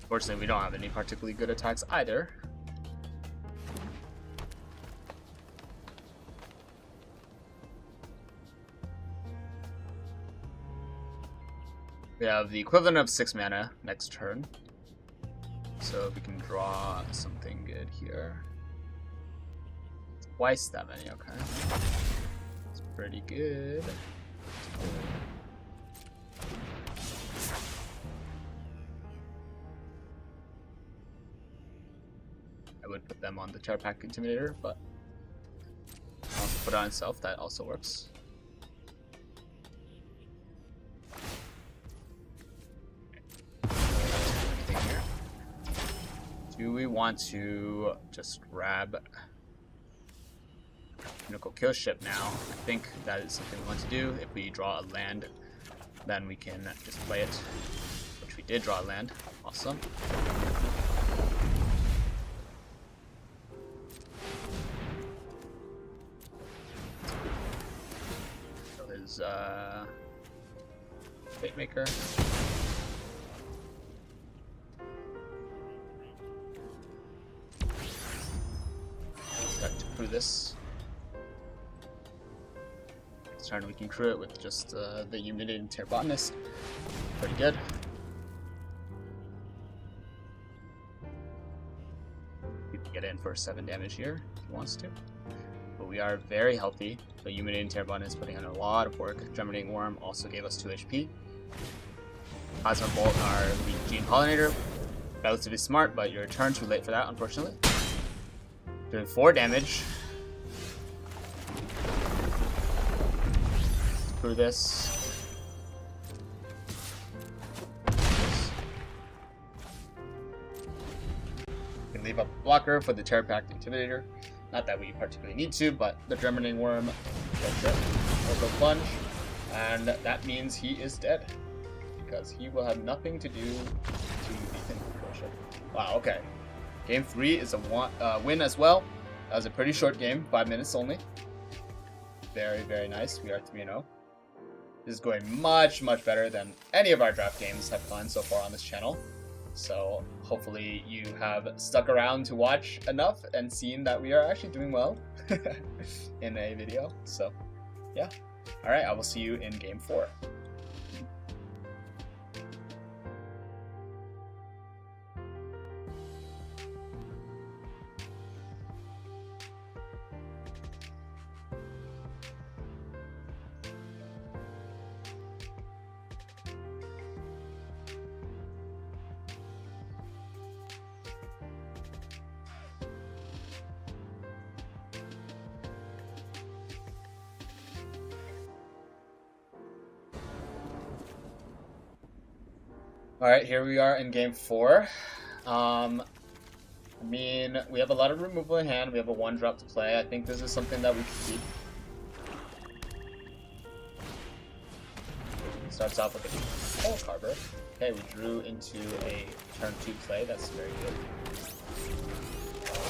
Unfortunately, we don't have any particularly good attacks either. We have the equivalent of 6 mana next turn. So we can draw something good here. Twice that many, okay. It's pretty good. I would put them on the Terror Pack Intimidator, but also put it on itself, that also works. Do we want to just grab Pinnacle Kill Ship now? I think that is something we want to do. If we draw a land, then we can just play it, which we did draw a land. Awesome. So his Fate Maker. To crew this. Next turn we can crew it with just the Humiliating Terror Botanist. Pretty good. We can get in for 7 damage here if he wants to. But we are very healthy. The Humiliating Terror Botanist putting in a lot of work. Germinating Worm also gave us 2 HP. Plasma Bolt, our Gene Pollinator. Relatively smart, but your turn too late for that, unfortunately. Doing 4 damage. Through this. We can leave up a blocker for the Terror Pact Intimidator. Not that we particularly need to, but the Germinating Worm gets it. Also plunge. And that means he is dead. Because he will have nothing to do to the Pinnacle Ship. Wow, okay. Game 3 is a win as well. That was a pretty short game, 5 minutes only. Very, very nice. We are 3-0. This is going much, much better than any of our draft games have gone so far on this channel. So hopefully you have stuck around to watch enough and seen that we are actually doing well in a video. So yeah. Alright, I will see you in game 4. Alright, here we are in game 4. I mean, we have a lot of removal in hand. We have a 1-drop to play. I think this is something that we can keep. Starts off with a Hole Carver. Okay, we drew into a turn 2 play. That's very good.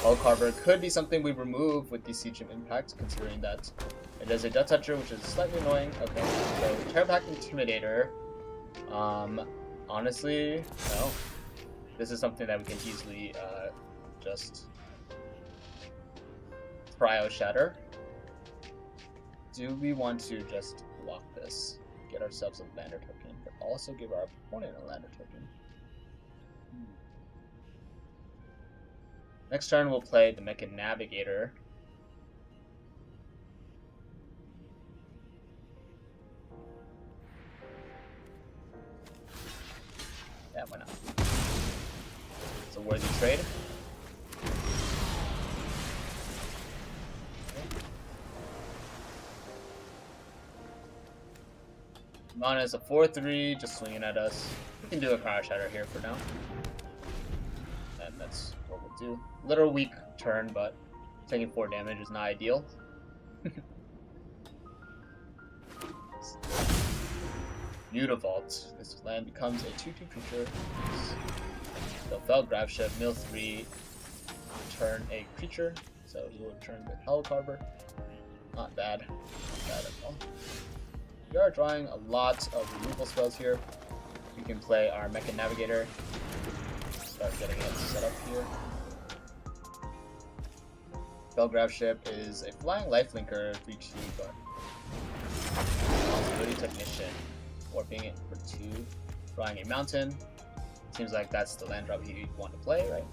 Hole Carver could be something we remove with the Siege of Impact, considering that it is a Death Toucher, which is slightly annoying. Okay, so Terror Pact Intimidator. Honestly, no. This is something that we can easily just Cryo Shatter. Do we want to just block this? Get ourselves a lander token, but also give our opponent a lander token. Next turn we'll play the Mecha Navigator. Yeah, why not? It's a worthy trade. Mana is a 4/3, just swinging at us. We can do a Cryo Shatter here for now. And that's what we'll do. Little weak turn, but taking 4 damage is not ideal. Mutavault. This land becomes a 2/2 creature. So Fell Graveship, mill 3, turn a creature. So he will turn with Hell Carver. Not bad. Not bad at all. We are drawing a lot of removal spells here. We can play our Mecha Navigator. Start getting it set up here. Fell Graveship is a flying lifelinker 3/2, but Possibility Technician. Warping it for 2. drawing a mountain. Seems like that's the land drop he want to play, right?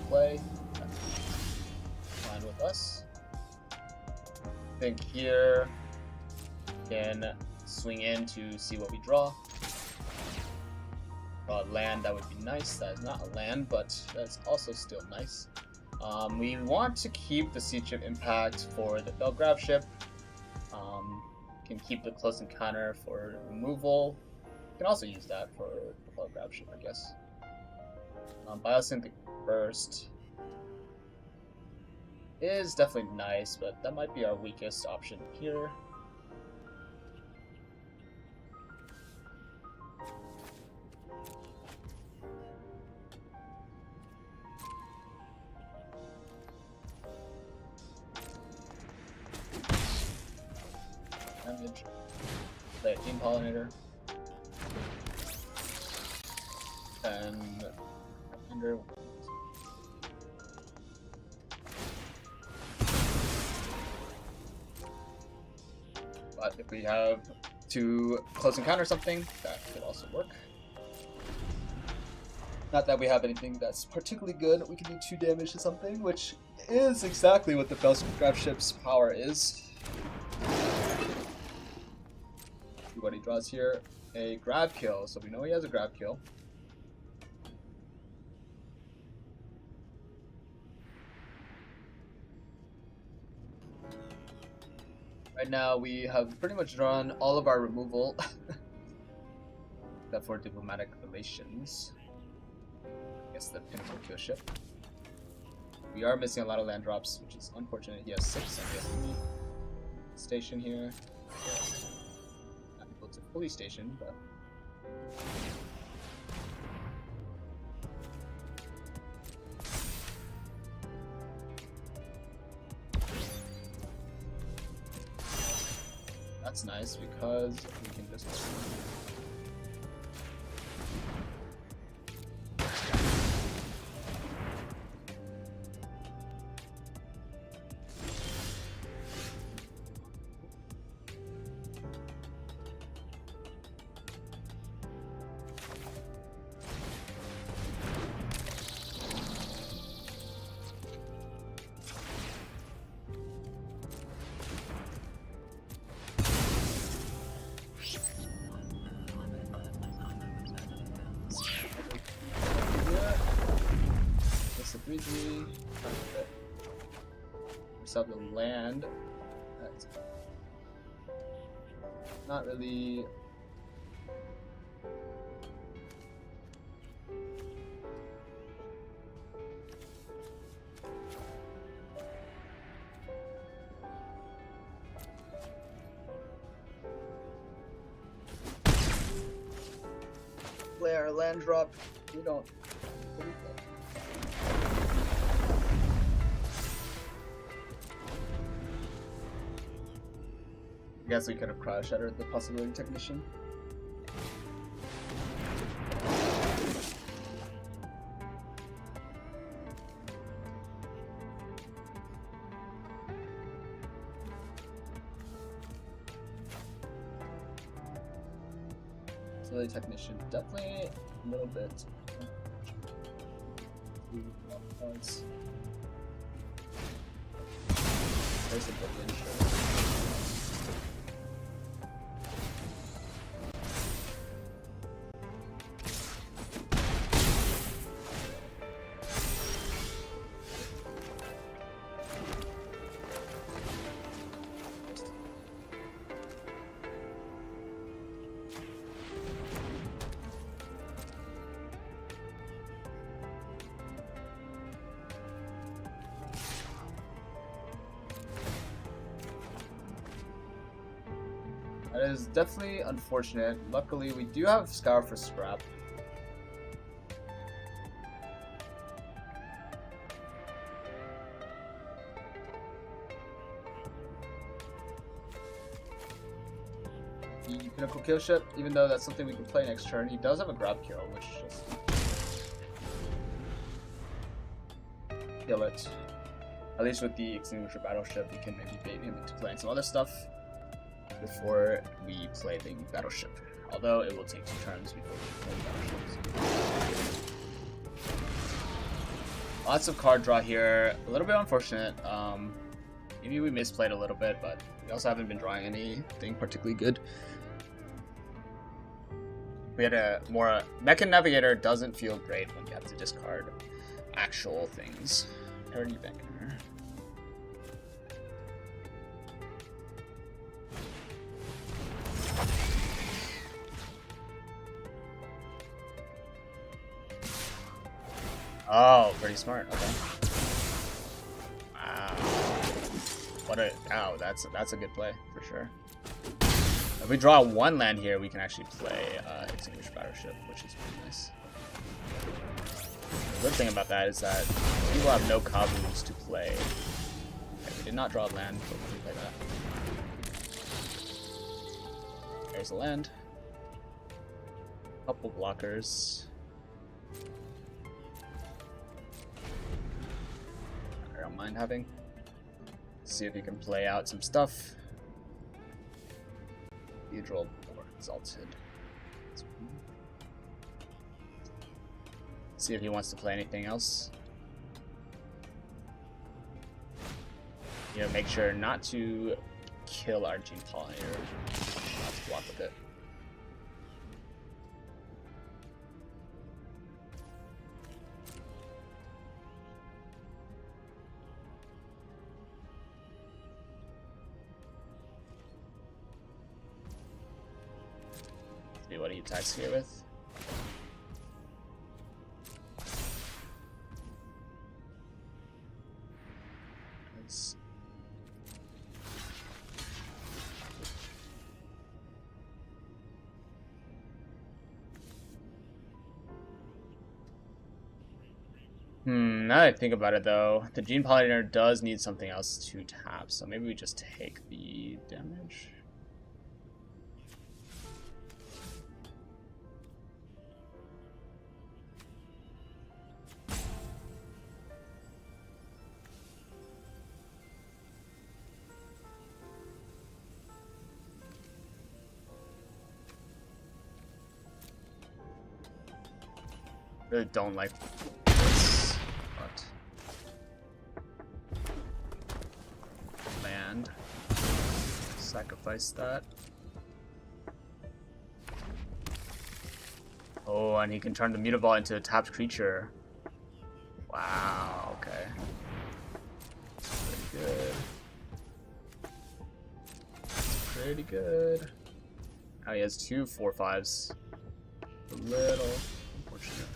Play. Fine with us. I think here can swing in to see what we draw. Draw a land, that would be nice. That is not a land, but that's also still nice. We want to keep the Siege of Impact for the Belgrave ship. Can keep the close encounter for removal. Can also use that for the Belgrave ship, I guess. Biosynthetic Burst is definitely nice, but that might be our weakest option here. Damage. Play a Gene Pollinator. And under. But if we have to close encounter something, that could also work. Not that we have anything that's particularly good. We can do 2 damage to something, which is exactly what the Belgrave ship's power is. See what he draws here. A grab kill, so we know he has a grab kill. Right now we have pretty much drawn all of our removal except for diplomatic relations. I guess the pinnacle kill ship. We are missing a lot of land drops, which is unfortunate. He has 6 and he has 3. Station here. Not able to fully station, but that's nice because we can just we have the land. That's not really play our land drop. We don't believe that. I guess we could have crowd shattered the possibility technician. Possibility technician, definitely a little bit. There's a bit of insurance. That is definitely unfortunate. Luckily, we do have Scour for scrap. the Pinnacle Kill Ship, even though that's something we can play next turn. He does have a grab kill, which just kill it. At least with the Extinguisher Battleship, we can maybe bait him into playing some other stuff before we play the Battleship. Although it will take 2 turns before we play the Battleships. Lots of card draw here. A little bit unfortunate. Maybe we misplayed a little bit, but we also haven't been drawing anything particularly good. We had a more... Mechan Navigator doesn't feel great when you have to discard actual things. Parity Banker. Oh, pretty smart. Okay. Wow. What a... Ow, that's a good play, for sure. If we draw 1 land here, we can actually play Extinguished Battleship, which is pretty nice. The good thing about that is that people have no Kabus to play. Okay, we did not draw a land, but we can play that. There's a land. Couple blockers. I don't mind having. See if he can play out some stuff. Cathedral or Exalted. See if he wants to play anything else. You know, make sure not to kill our Gene Pollinator. Not to block with it. See what he attacks here with. Now that I think about it though, the Gene Pollinator does need something else to tap, so maybe we just take the damage. Really don't like this, but land. Sacrifice that. Oh, and he can turn the Mutavault into a tapped creature. Wow, okay. Pretty good. Pretty good. Now he has 2 4/5s. A little unfortunate.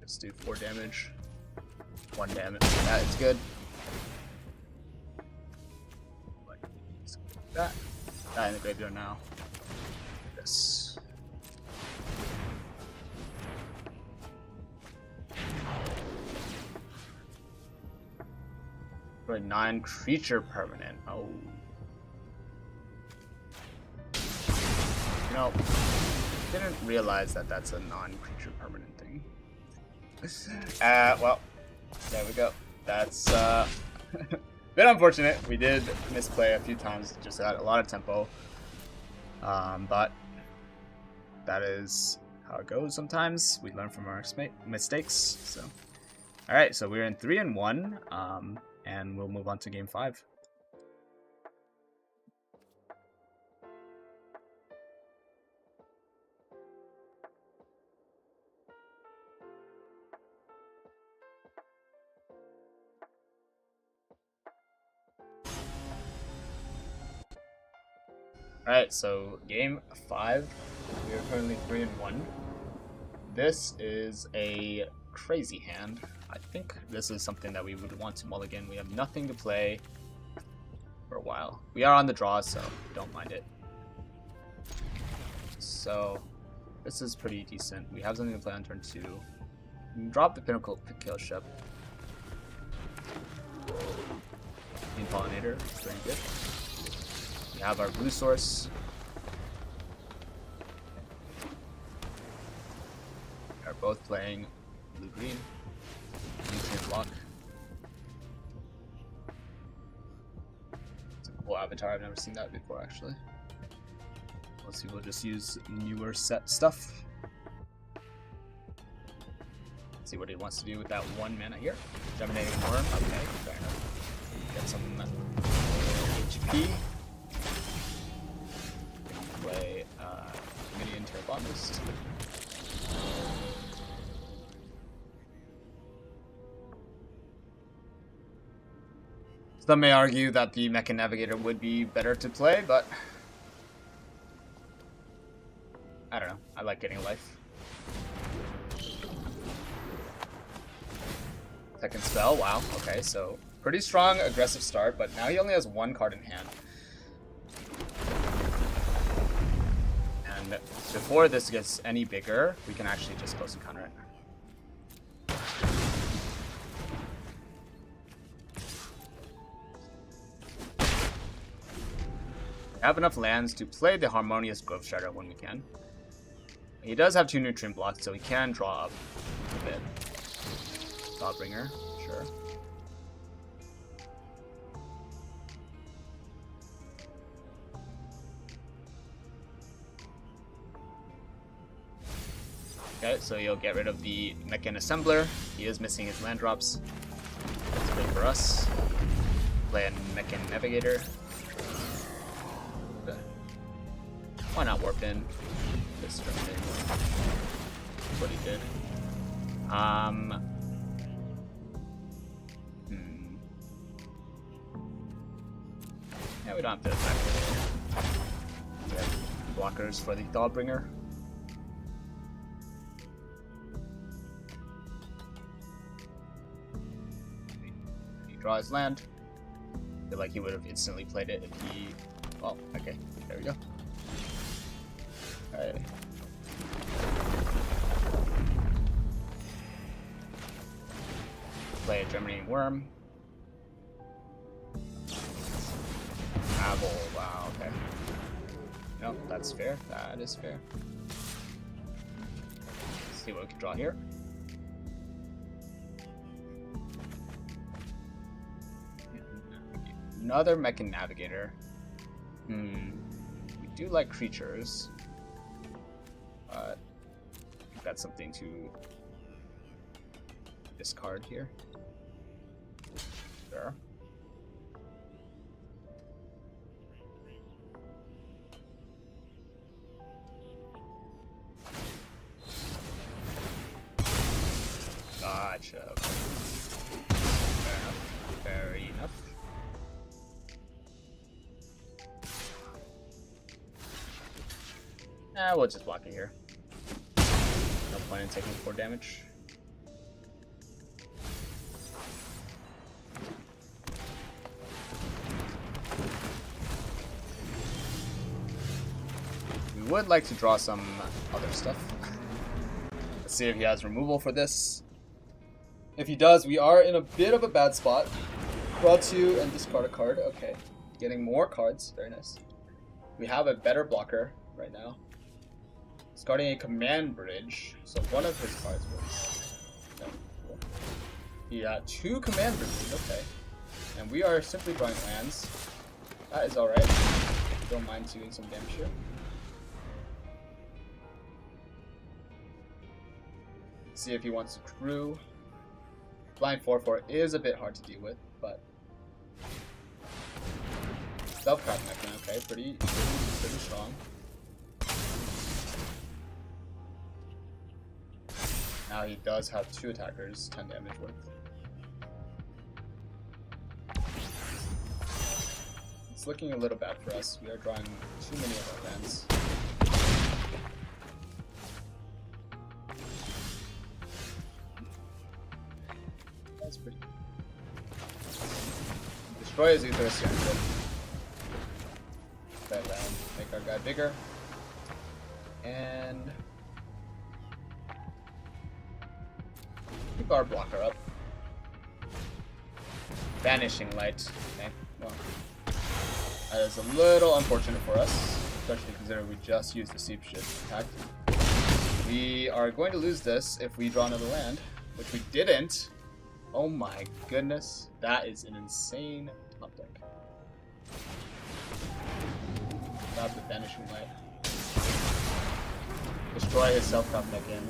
Let's do 4 damage. 1 damage. That is good. That in the graveyard now. This. For a 9 creature permanent. Oh. You know, didn't realize that that's a non-creature permanent thing. Well, there we go. That's bit unfortunate. We did misplay a few times, just had a lot of tempo. But that is how it goes sometimes. We learn from our mistakes. So, alright, so we're in 3-1, and we'll move on to game 5. Alright, so game 5, we are currently 3-1. This is a crazy hand. I think this is something that we would want to mulligan. We have nothing to play. for a while. We are on the draw, so don't mind it. So this is pretty decent. We have something to play on turn 2. We can drop the Pinnacle Kill Ship. Green Pollinator, very good. We have our blue source. We are both playing blue-green. Nutrient block. It's a cool avatar, I've never seen that before actually. Let's see, we'll just use newer set stuff. Let's see what he wants to do with that 1 mana here. Germinating Worm, okay, fair enough. Get some HP. Play Minion Terrabotanist. Some may argue that the Mecha Navigator would be better to play, but I don't know. I like getting life. Second spell, wow, okay, so pretty strong aggressive start, but now he only has 1 card in hand. And before this gets any bigger, we can actually just close and counter it. We have enough lands to play the Harmonious Grove Strider when we can. He does have 2 nutrient blocks, so he can draw up a bit. Thought-bringer, sure. Okay, so you'll get rid of the Mechan Assembler. He is missing his land drops. That's great for us. Play a Mechan Navigator. Okay. Why not warp in? This thing. That's what he did. Yeah, we don't have to attack. We have blockers for the Thawbringer. He draws his land. I feel like he would have instantly played it if he... Well, okay, there we go. Alright. Play a Germinating Worm. Travel, wow, okay. No, that's fair. That is fair. Let's see what we can draw here. Another Mechan Navigator. We do like creatures. But I think that's something to discard here. Sure. Gotcha. Fair enough. Fair enough. We'll just block it here. No point in taking 4 damage. We would like to draw some other stuff. Let's see if he has removal for this. If he does, we are in a bit of a bad spot. Draw 2 and discard a card. Okay. Getting more cards. Very nice. We have a better blocker right now. Discarding a command bridge. So one of his cards was... No, cool. He had 2 command bridges. Okay. And we are simply drawing lands. That is alright. Don't mind doing some damage here. See if he wants to crew. Flying 4/4 is a bit hard to deal with, but self-craft Mechan, okay, pretty strong. Now he does have 2 attackers, 10 damage worth. It's looking a little bad for us. We are drawing too many of our lands. That's pretty. Destroy his Aether's Sandpit. play it down, make our guy bigger. And keep our blocker up. Vanishing Light. Okay, well, that is a little unfortunate for us, especially considering we just used the Seep Shift attack. We are going to lose this if we draw another land, which we didn't. Oh my goodness, that is an insane top deck. Grab the Vanishing Light. Destroy his self-top deck in.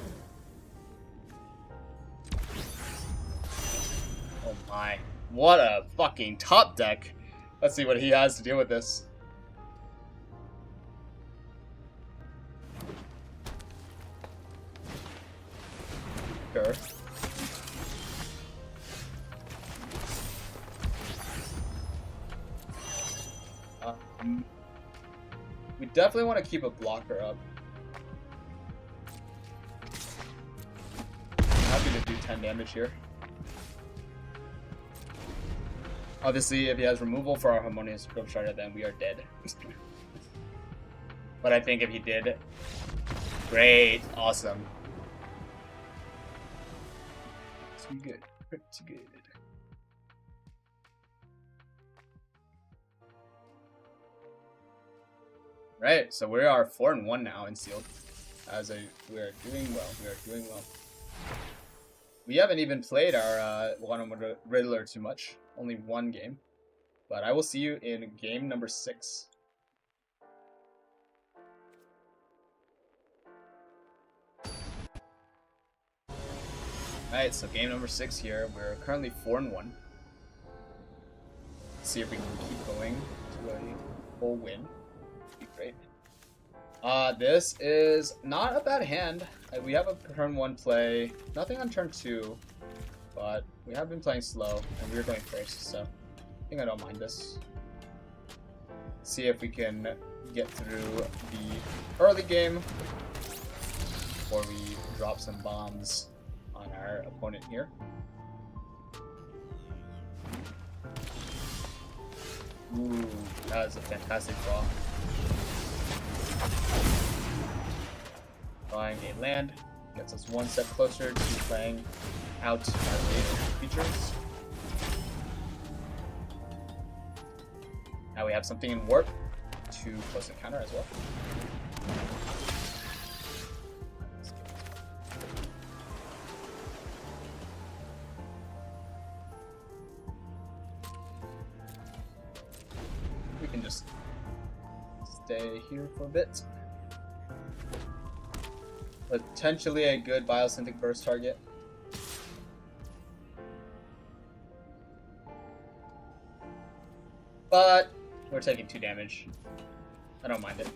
Oh my. What a fucking top deck. Let's see what he has to deal with this. Sure. We definitely want to keep a blocker up. I'm happy to do 10 damage here. Obviously, if he has removal for our Harmonious Grove Sharded, then we are dead. But I think if he did, great, awesome. Pretty good, pretty good. Right, so we are 4-1 now in sealed. We are doing well. We are doing well. We haven't even played our Quantum Riddler too much. Only one game. But I will see you in game number 6. Alright, so game number 6 here. We're currently 4-1. Let's see if we can keep going to a full win. Be great. This is not a bad hand. We have a turn 1 play. Nothing on turn 2. But we have been playing slow, and we are going first, so I think I don't mind this. See if we can get through the early game before we drop some bombs on our opponent here. Ooh, that is a fantastic draw. Drawing a land gets us one step closer to playing out our basic features. Now we have something in warp to close the counter as well. We can just stay here for a bit. Potentially a good Biosynthetic Burst target. But we're taking 2 damage. I don't mind it.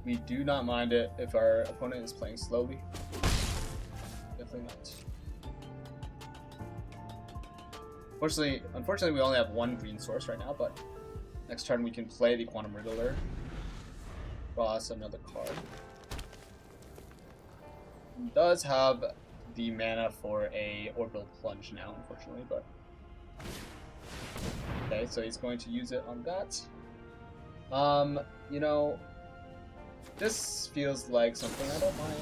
We do not mind it if our opponent is playing slowly. Definitely not. Unfortunately, we only have 1 green source right now, but next turn we can play the Quantum Riddler. Draw us another card. He does have the mana for a Orbital Plunge now, unfortunately, but okay, so he's going to use it on that. You know, this feels like something I don't mind.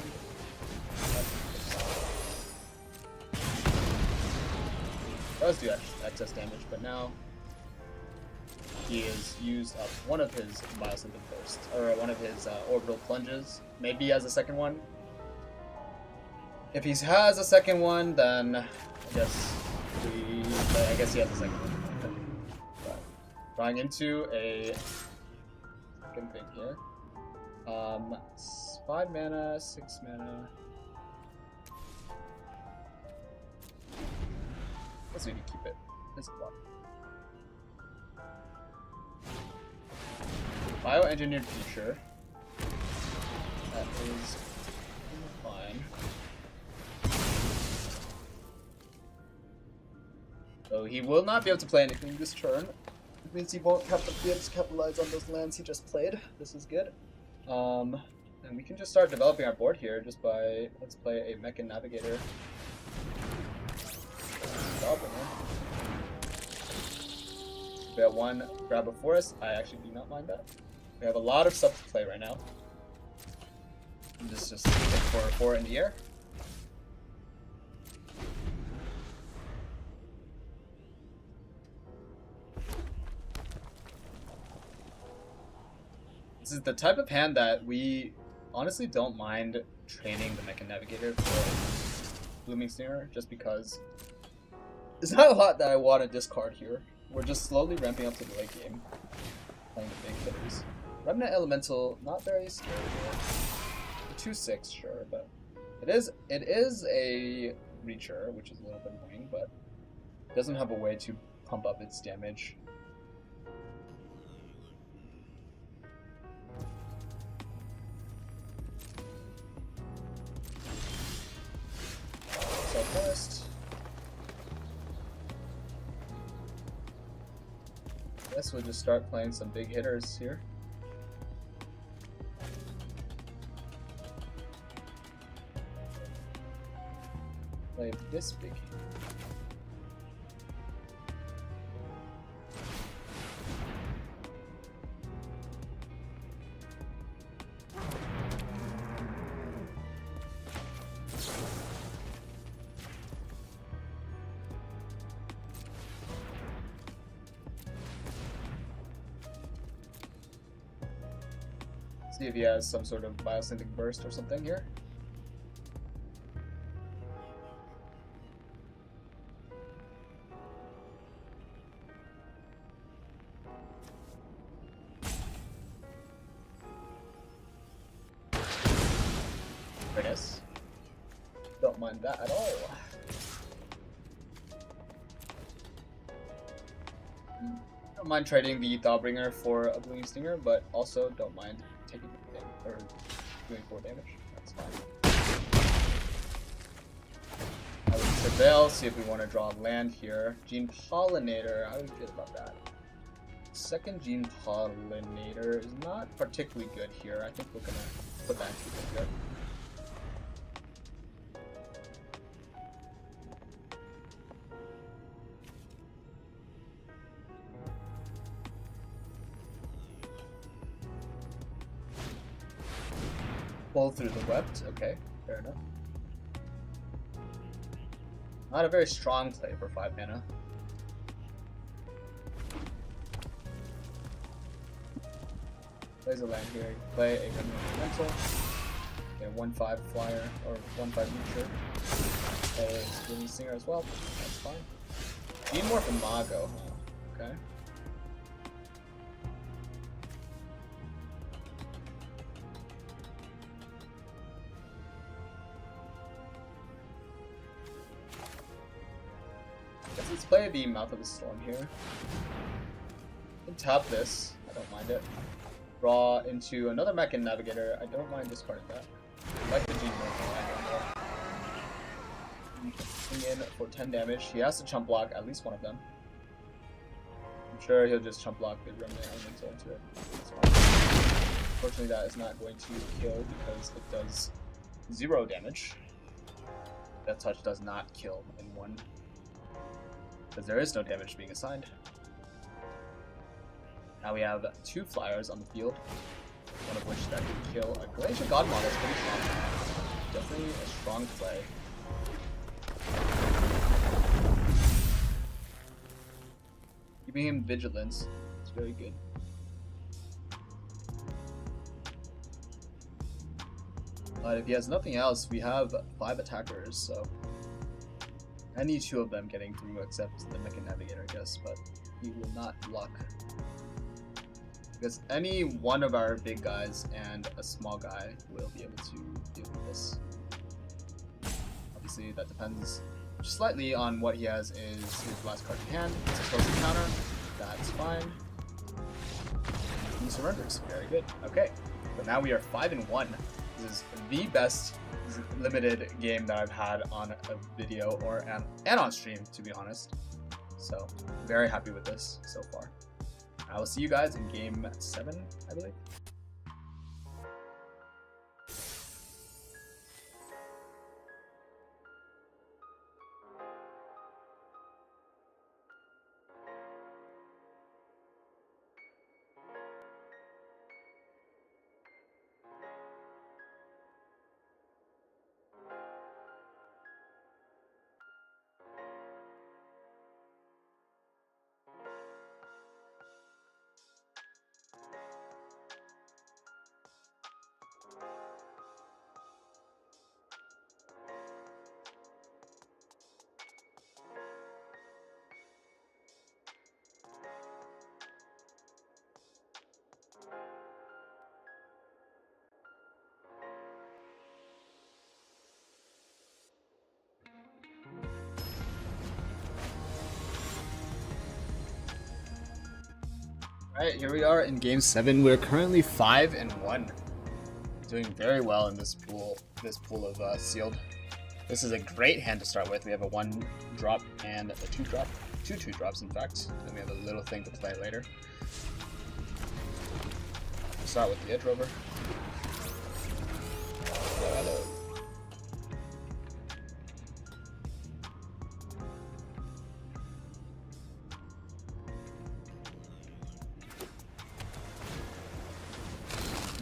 Does do excess damage, but now he has used up one of his Biosynthetic Bursts, or one of his Orbital Plunges. Maybe he has a second one. If he has a second one, then I guess he has a second one. But drawing into a second thing here. 5 mana, 6 mana. Let's see if we can keep it. It's a block. Bioengineered Future. That is fine. So he will not be able to play anything this turn. It means he won't have to be able to capitalize on those lands he just played. This is good. And we can just start developing our board here just by, let's play a Mechan Navigator. Developing it. We have one grab a forest. I actually do not mind that. We have a lot of stuff to play right now. Just look for a 4 in the air. This is the type of hand that we honestly don't mind training the Mechan Navigator for Blooming Stinger, just because there's not a lot that I want to discard here. We're just slowly ramping up to the late game, playing the big hitters. Remnant Elemental, not very scary here. 2/6, sure, but it is a reacher, which is a little bit annoying, but it doesn't have a way to pump up its damage. Forest. I guess we'll just start playing some big hitters here. Play this big. See if he has some sort of biosynthetic burst or something here. There it is. Don't mind that at all. Don't mind trading the Thawbringer for a Blooming Stinger, but also don't mind taking the thing, or doing 4 damage. That's fine. I would Travail, see if we want to draw land here. Gene Pollinator, how do we feel about that? Second Gene Pollinator is not particularly good here. I think we're gonna put that into the graveyard. Pull through the wept, okay, fair enough. Not a very strong play for 5 mana. Plays a land here, play a Remnant Elemental, okay, 1/5 flyer, or 1/5 neutral. Play a Blooming Stinger as well, that's fine. Need more from Mago, huh? Okay. Let's play the Mouth of the Storm here. We can tap this, I don't mind it. Draw into another Mechan Navigator, I don't mind discarding that. I like the Gene Bring in for 10 damage. He has to chump block at least one of them. I'm sure he'll just chump block the Remnant Elemental into it. Unfortunately, that is not going to kill because it does 0 damage. That touch does not kill in 1. Because there is no damage being assigned. Now we have 2 flyers on the field, one of which that can kill a Glacial God model is pretty strong. Definitely a strong play. Giving him vigilance, it's very good. But if he has nothing else, we have 5 attackers, so any 2 of them getting through except the Mechan Navigator, I guess, but he will not block. Because any one of our big guys and a small guy will be able to deal with this. Obviously, that depends slightly on what he has is his last card in hand. It's a close encounter, that's fine. He surrenders, very good. Okay, so now we are 5-1. This is the best limited game that I've had on a video or and on stream, to be honest. So very happy with this so far. I will see you guys in game 7, I believe. Alright, here we are in game 7. We're currently 5-1. Doing very well in this pool of sealed. This is a great hand to start with. We have a 1-drop and a 2-drop. Two 2-drops, in fact. Then we have a little thing to play later. Start with the edge rover.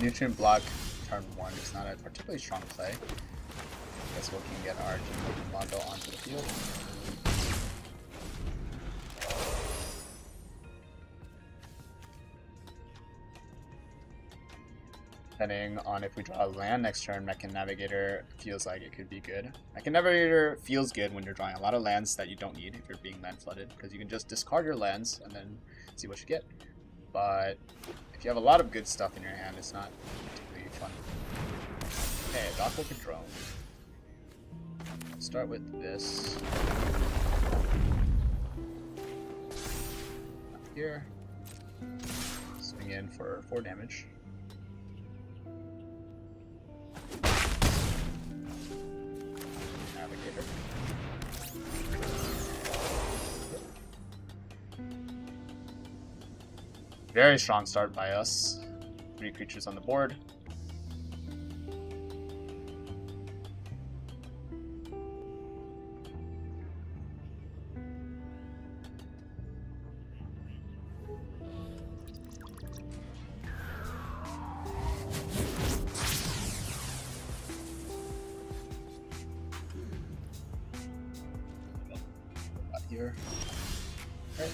Nutrient block turn 1 is not a particularly strong play. I guess we can get our Mondo onto the field. Depending on if we draw a land next turn, Mechan Navigator feels like it could be good. Mechan Navigator feels good when you're drawing a lot of lands that you don't need if you're being land flooded, because you can just discard your lands and then see what you get. But if you have a lot of good stuff in your hand, it's not particularly fun. Okay, Doppelganger Drone. Let's start with this. Up here. Swing in for 4 damage. Navigator. Very strong start by us. 3 creatures on the board. Here. Okay.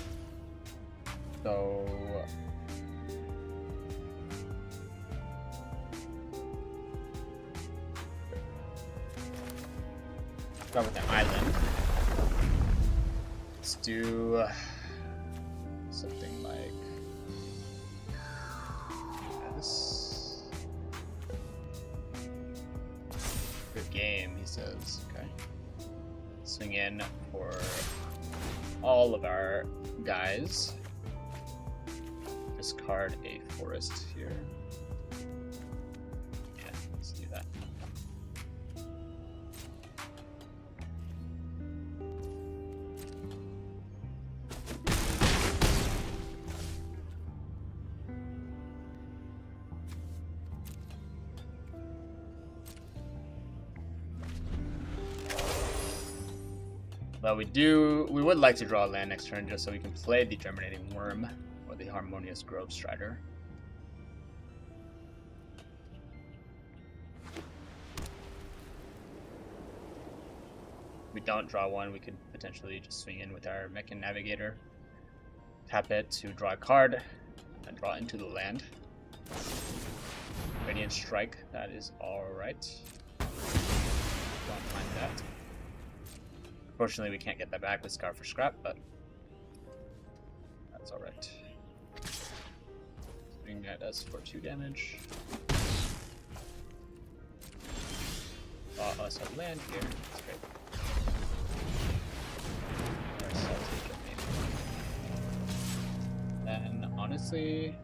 So start with the island. Let's do something like this. Good game, he says. Okay. Swing in for all of our guys. Discard a forest here. Yeah, let's do that. But we would like to draw a land next turn just so we can play the Germinating Worm or the Harmonious Grove Strider. If we don't draw one, we could potentially just swing in with our Mechan Navigator, tap it to draw a card, and draw into the land. Radiant Strike, that is alright. Don't mind that. Unfortunately, we can't get that back with Scar for Scrap, but that's alright. Swing at us for 2 damage. Us have land here. That's great. Then, honestly,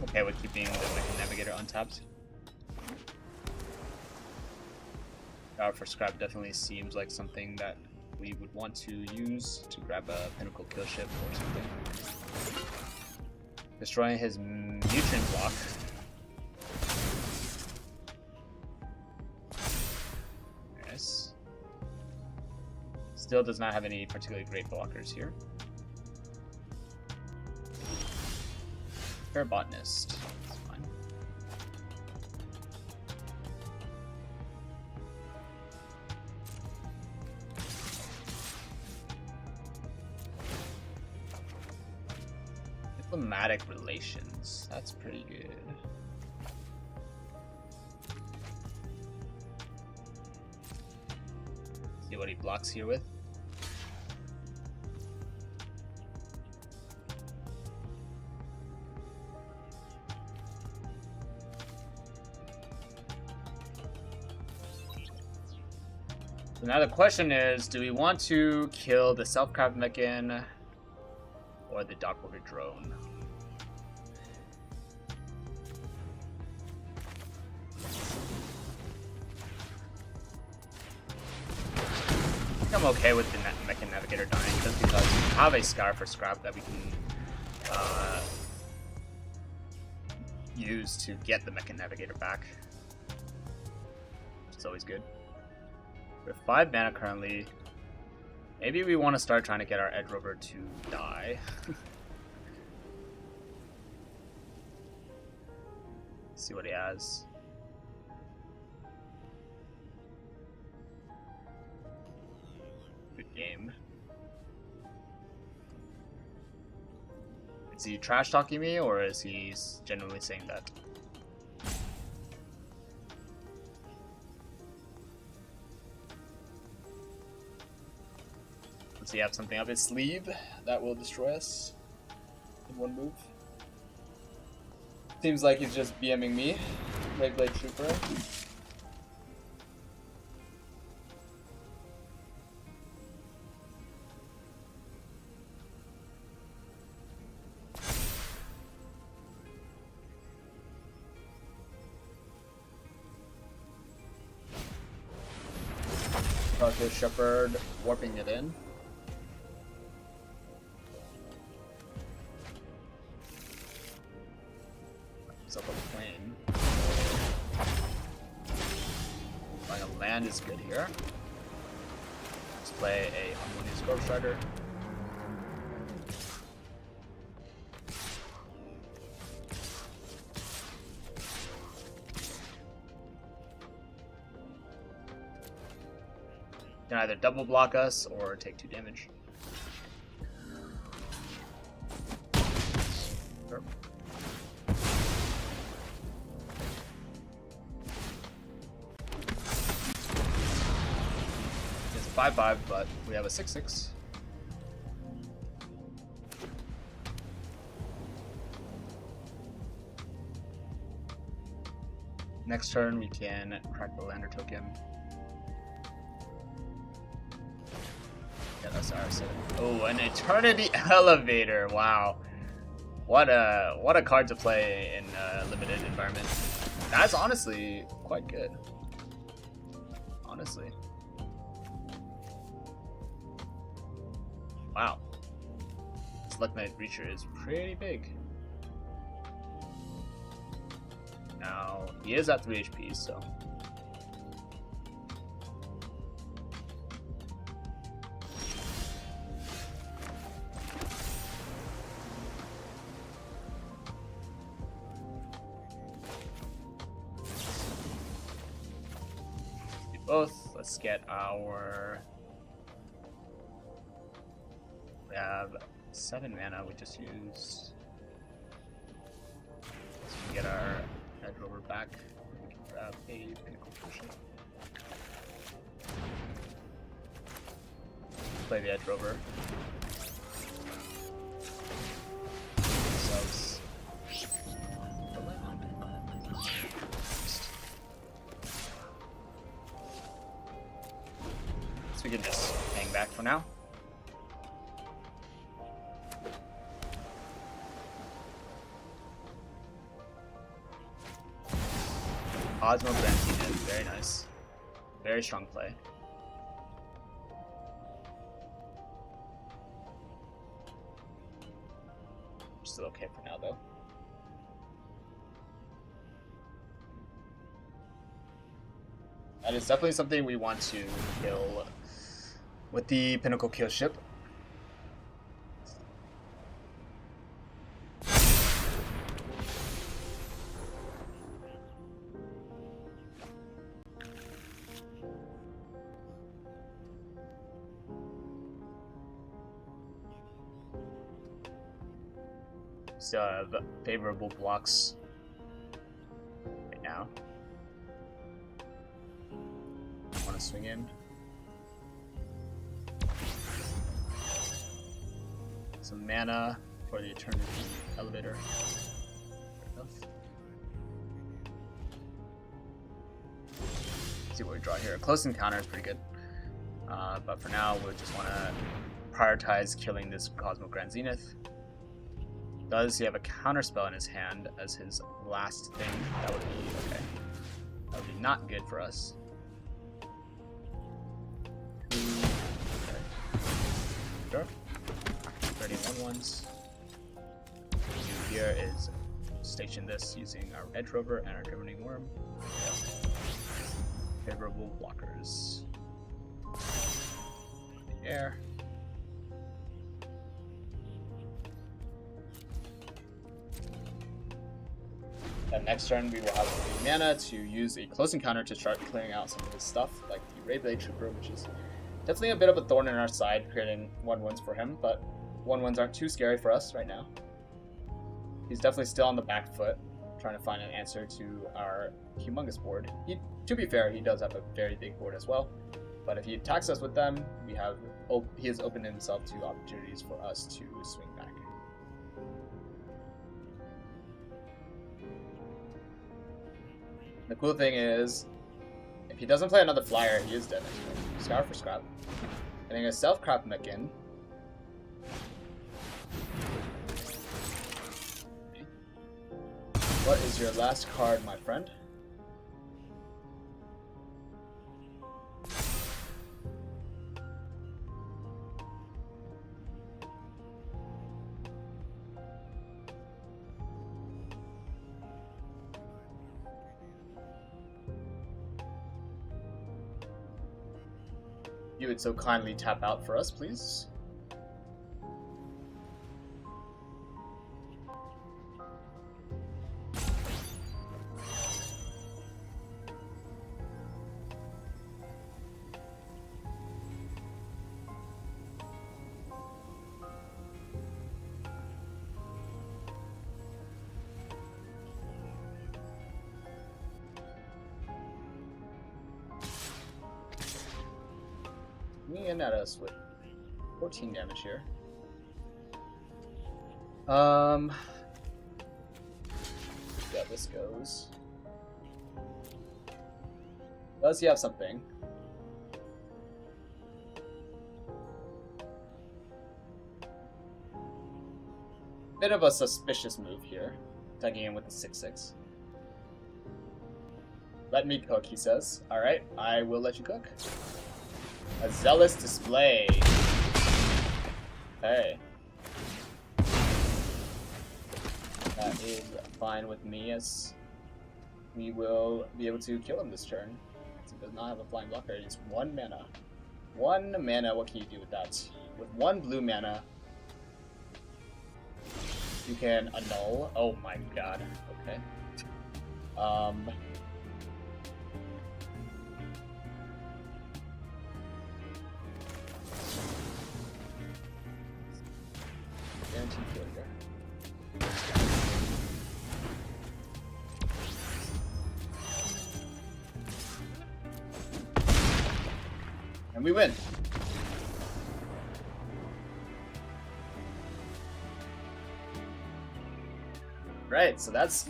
okay with keeping the Mechan Navigator untapped. Power for Scrap definitely seems like something that we would want to use to grab a Pinnacle Kill Ship or something. Destroying his Nutrient block. Nice. Still does not have any particularly great blockers here. Fair Botanist. That's fine. Diplomatic Relations. That's pretty good. See what he blocks here with. So now the question is, do we want to kill the self-craft mechan or the dock-worker drone? I think I'm okay with the mechan navigator dying just because we have a scar for scrap that we can use to get the mechan navigator back. It's always good. We have 5 mana currently. Maybe we want to start trying to get our Edge Rover to die. See what he has. Good game. Is he trash talking me or is he genuinely saying that? Does he have something up his sleeve that will destroy us in one move? Seems like he's just BMing me, Red Blade Trooper. Proctor Shepherd warping it in. It's up on the plane. Flying a land is good here. Let's play a Harmonious Grove Strider. Can either double block us or take 2 damage. Sure. It's a 5/5, but we have a 6/6. Next turn we can crack the lander token. Yeah, that's our 7. Oh, an Eternity Elevator! Wow, what a card to play in a limited environment. That's honestly quite good. Honestly, wow. This Luck Knight Reacher is pretty big. Now he is at 3 HP, so. Both. Let's get our. We have 7 mana. We just used. So we can get our Edge Rover back. We can grab a Pinnacle Potion. Play the Edge Rover. Ourselves. So we can just hang back for now. Osmo Brantine, very nice. Very strong play. Still okay for now though. That is definitely something we want to kill with the Pinnacle Kill ship. Still have favorable blocks right now. Want to swing in. Some mana for the Eternity Elevator. Fair enough. Let's see what we draw here. A Close Encounter is pretty good. But for now, we just want to prioritize killing this Cosmo Grand Zenith. Does he have a counterspell in his hand as his last thing? That would be okay. That would be not good for us. Okay. Sure. 31 ones. What we do here is station this using our Edge Rover and our Governing Worm. Yep. Favorable blockers. In the air. And next turn we will have the mana to use a close encounter to start clearing out some of his stuff, like the Ray Blade Trooper, which is definitely a bit of a thorn in our side, creating 1/1s for him, but 1/1s aren't too scary for us right now. He's definitely still on the back foot, trying to find an answer to our humongous board. To be fair, he does have a very big board as well, but if he attacks us with them, he has opened himself to opportunities for us to swing back. The cool thing is, if he doesn't play another flyer, he is dead next turn. Scour for scrap. Getting a self-crap mech in. What is your last card, my friend? You would so kindly tap out for us, please. Coming in at us with 14 damage here. Yeah, this goes. Does he have something? Bit of a suspicious move here, tagging in with the 6/6. Let me cook, he says. Alright, I will let you cook. A zealous display. Hey. That is fine with me, as we will be able to kill him this turn. He does not have a flying blocker. It's 1 mana. 1 mana, what can you do with that? With 1 blue mana, you can annul. Oh my god. Okay. Guaranteed failure. And we win. Right, so that's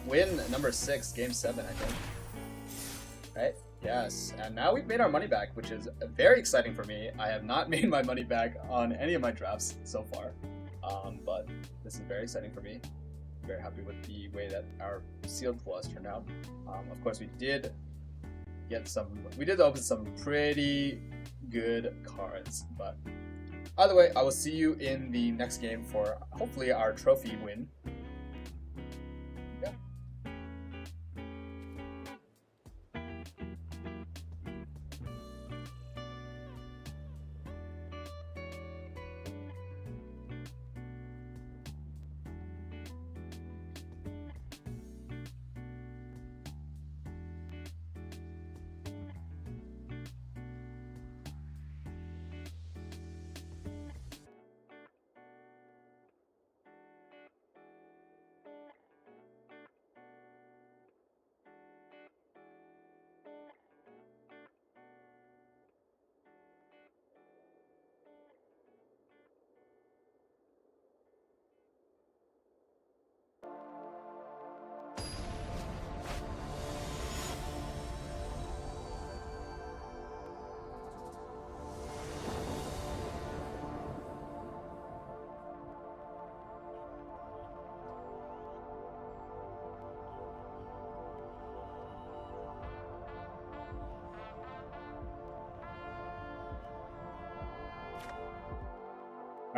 win number 6, game 7, I think. Right? Yes, and now we've made our money back, which is very exciting for me. I have not made my money back on any of my drafts so far, but this is very exciting for me. Very happy with the way that our sealed pull has turned out. Of course, we did open some pretty good cards, but either way, I will see you in the next game for hopefully our trophy win.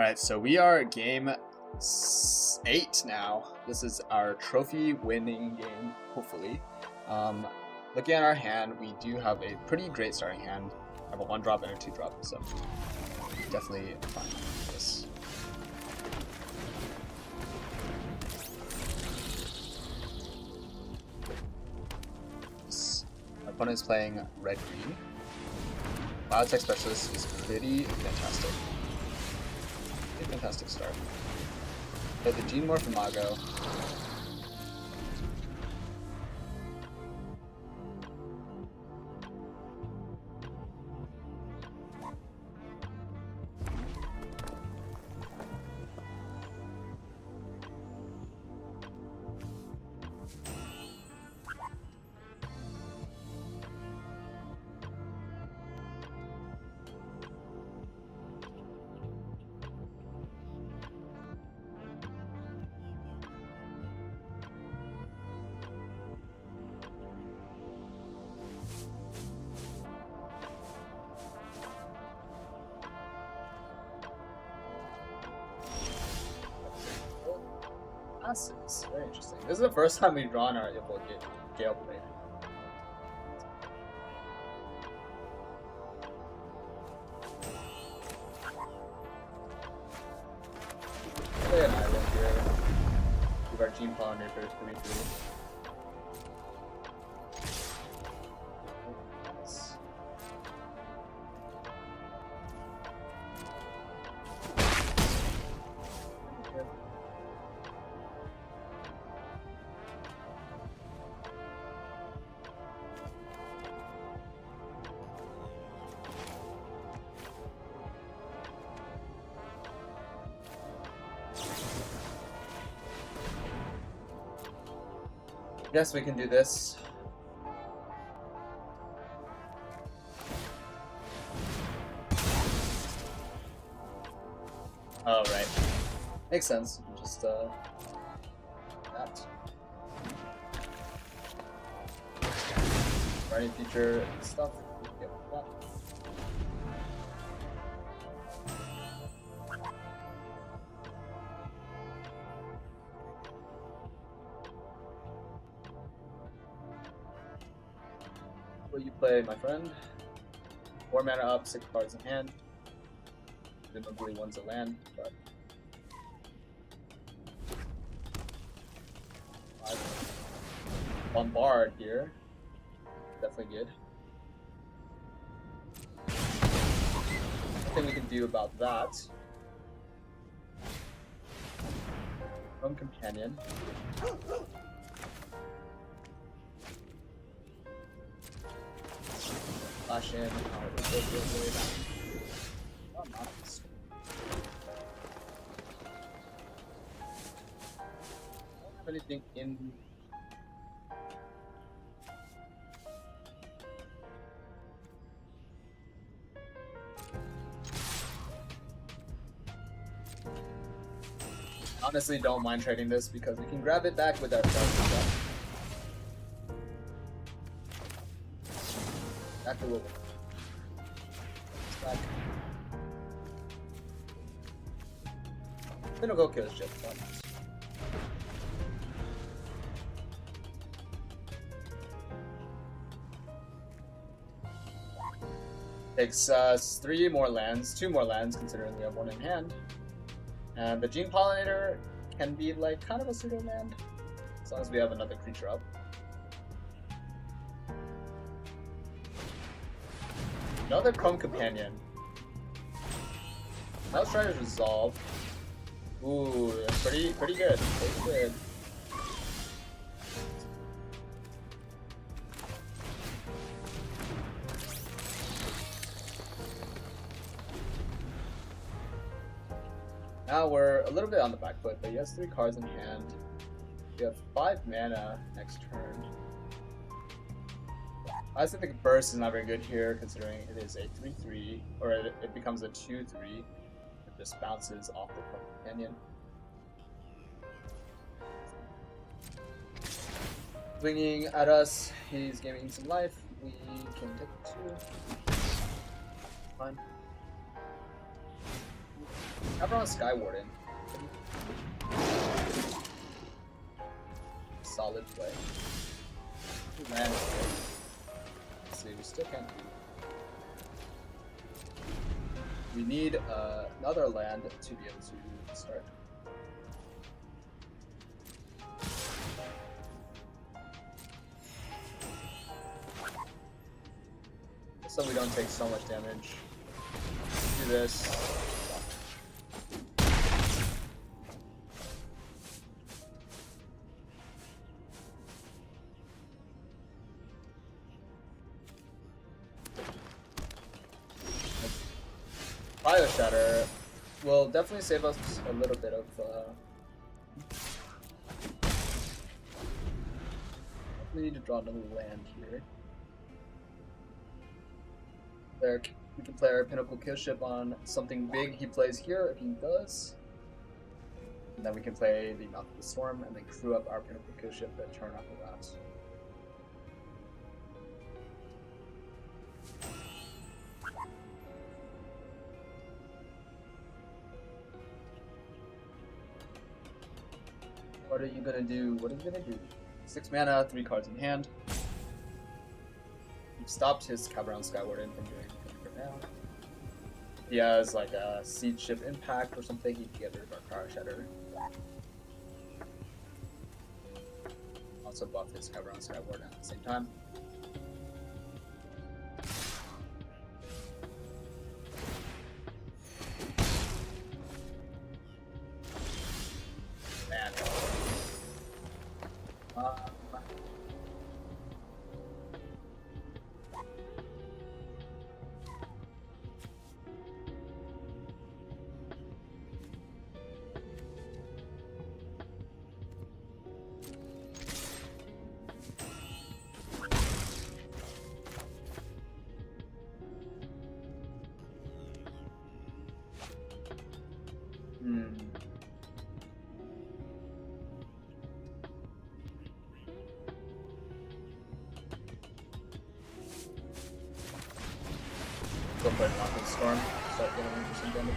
Alright, so we are game 8 now. This is our trophy winning game, hopefully. Looking at our hand, we do have a pretty great starting hand. I have a 1-drop and a 2-drop, so definitely fine with this. Our opponent is playing red-green. Biotech Specialist is pretty fantastic. Fantastic start. Play the Gene Morph Imago. Passes. Very interesting. This is the first time we've drawn our Gale Blade. Play an island here. Give our Gene Pollinator 3/3. Yes, we can do this. Oh, right. Makes sense. Just, that. Writing feature stuff. Yep, that. What you play, my friend? 4 mana up, 6 cards in hand. Presumably one's a land, but bombard here. Definitely good. Nothing we can do about that. From Companion. Flash in. Oh, nice. I don't have anything in. Honestly, don't mind trading this because we can grab it back with our stuff. Back to Will. Back. Then we'll go kill his ship. Takes us 3 more lands, 2 more lands considering we have 1 in hand. And the Gene Pollinator can be like kind of a pseudo land as long as we have another creature up. Another Chrome Companion. Now let's try to resolve. Ooh, that's pretty good. Pretty good. Now we're a little bit on the back foot, but he has 3 cards in hand. We have 5 mana next turn. I still think burst is not very good here, considering it is a 3/3, or it becomes a 2/3. It just bounces off the companion. Swinging at us, he's gaining some life. We can take 2. Fine. Cameron Sky Warden. Solid play. Man, let's see, we still can't. We need another land to be able to start. So we don't take so much damage. Do this. Bio Shatter will definitely save us a little bit of. We need to draw another land here. There, we can play our Pinnacle Killship on something big he plays here if he does. And then we can play the Mouth of the Storm and then crew up our Pinnacle Killship and turn off the rats. What are you gonna do? What are you gonna do? 6 mana, 3 cards in hand. We've stopped his Cabaron Skywarden from doing anything for now. He has like a Seed Ship Impact or something, he can get rid of our Power Shatter. Also buff his Cabaron Skywarden at the same time. Man. Go for it, Mouth of the Storm. Start getting into some damage.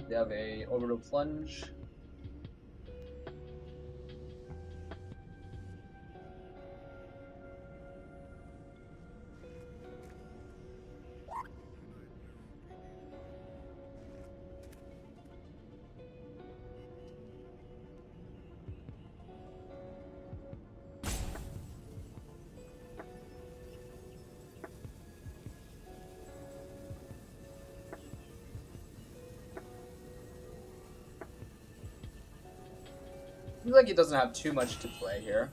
They have a Orbital Plunge. Seems like he doesn't have too much to play here.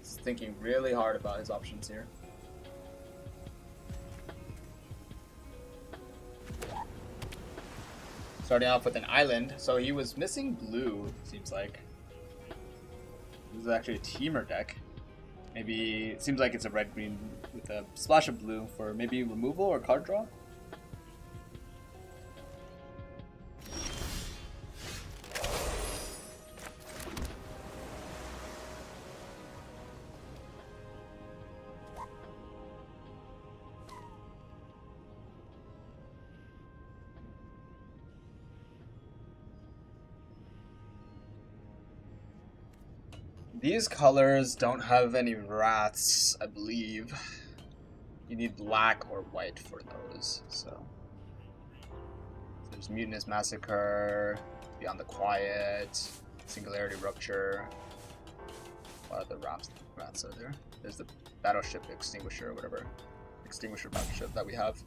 He's thinking really hard about his options here. Starting off with an island, so he was missing blue, seems like. This is actually a teamer deck. Maybe, it seems like it's a red-green with a splash of blue for maybe removal or card draw. These colors don't have any rats, I believe. You need black or white for those, so. There's Mutinous Massacre, Beyond the Quiet, Singularity Rupture. What other rats are there? There's the Battleship Extinguisher or whatever. Extinguisher Battleship that we have.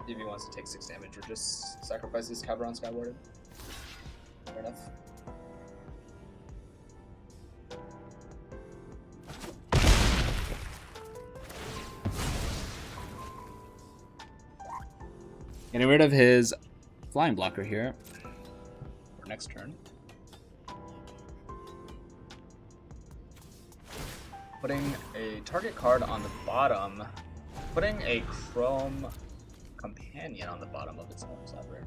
If he wants to take 6 damage or just sacrifice his Cabaron Skywarden. Fair enough. Getting rid of his flying blocker here for next turn. Putting a target card on the bottom. Putting a Chrome companion on the bottom of its own server.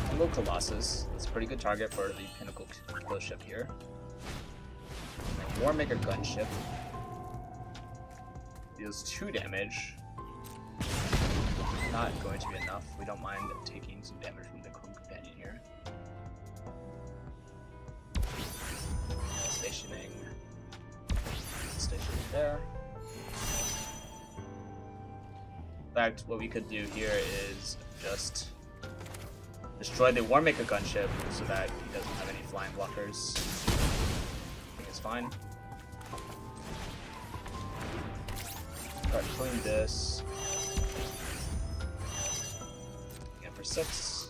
Pinnacle Colossus. That's a pretty good target for the Pinnacle kill ship here. Warmaker Gunship. Deals 2 damage. Not going to be enough. We don't mind taking some damage from the companion here. Stationing there. In fact, what we could do here is just destroy the Warmaker Gunship so that he doesn't have any flying blockers. I think it's fine. Start killing this. Again for 6.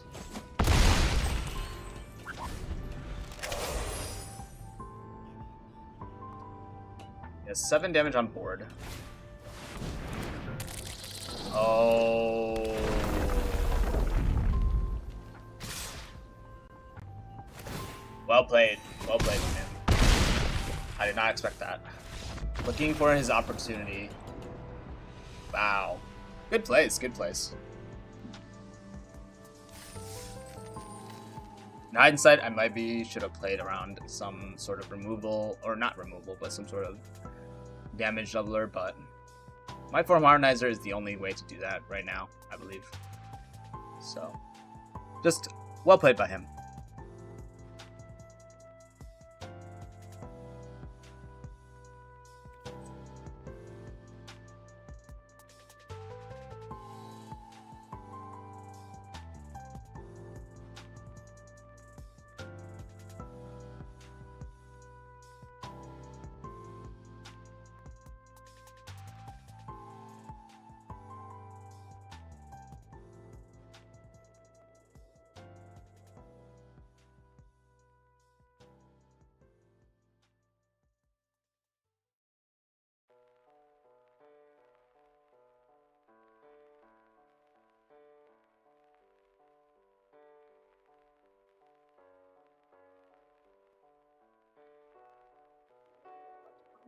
He has 7 damage on board. Oh. Well played. Well played from him. I did not expect that. Looking for his opportunity. Wow. Good plays, good plays. In hindsight, I should have played around some sort of removal, or not removal, but some sort of damage doubler, but my form harmonizer is the only way to do that right now, I believe. So, just well played by him.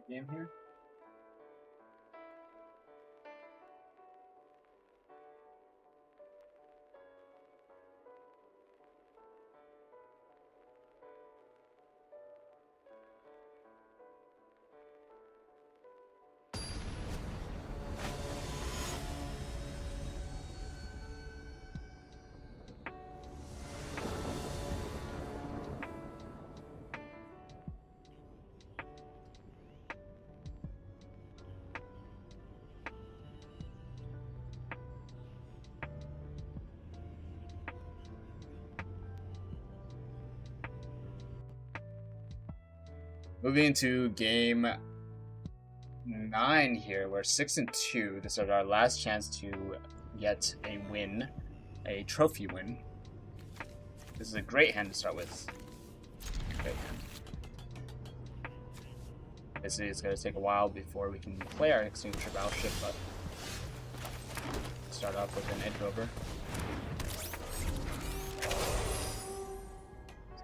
Game here. Moving into game 9 here, we're 6-2. This is our last chance to get a win, a trophy win. This is a great hand to start with. Great hand. Obviously, it's going to take a while before we can play our Extinguisher Battleship, but start off with an Edge Rover.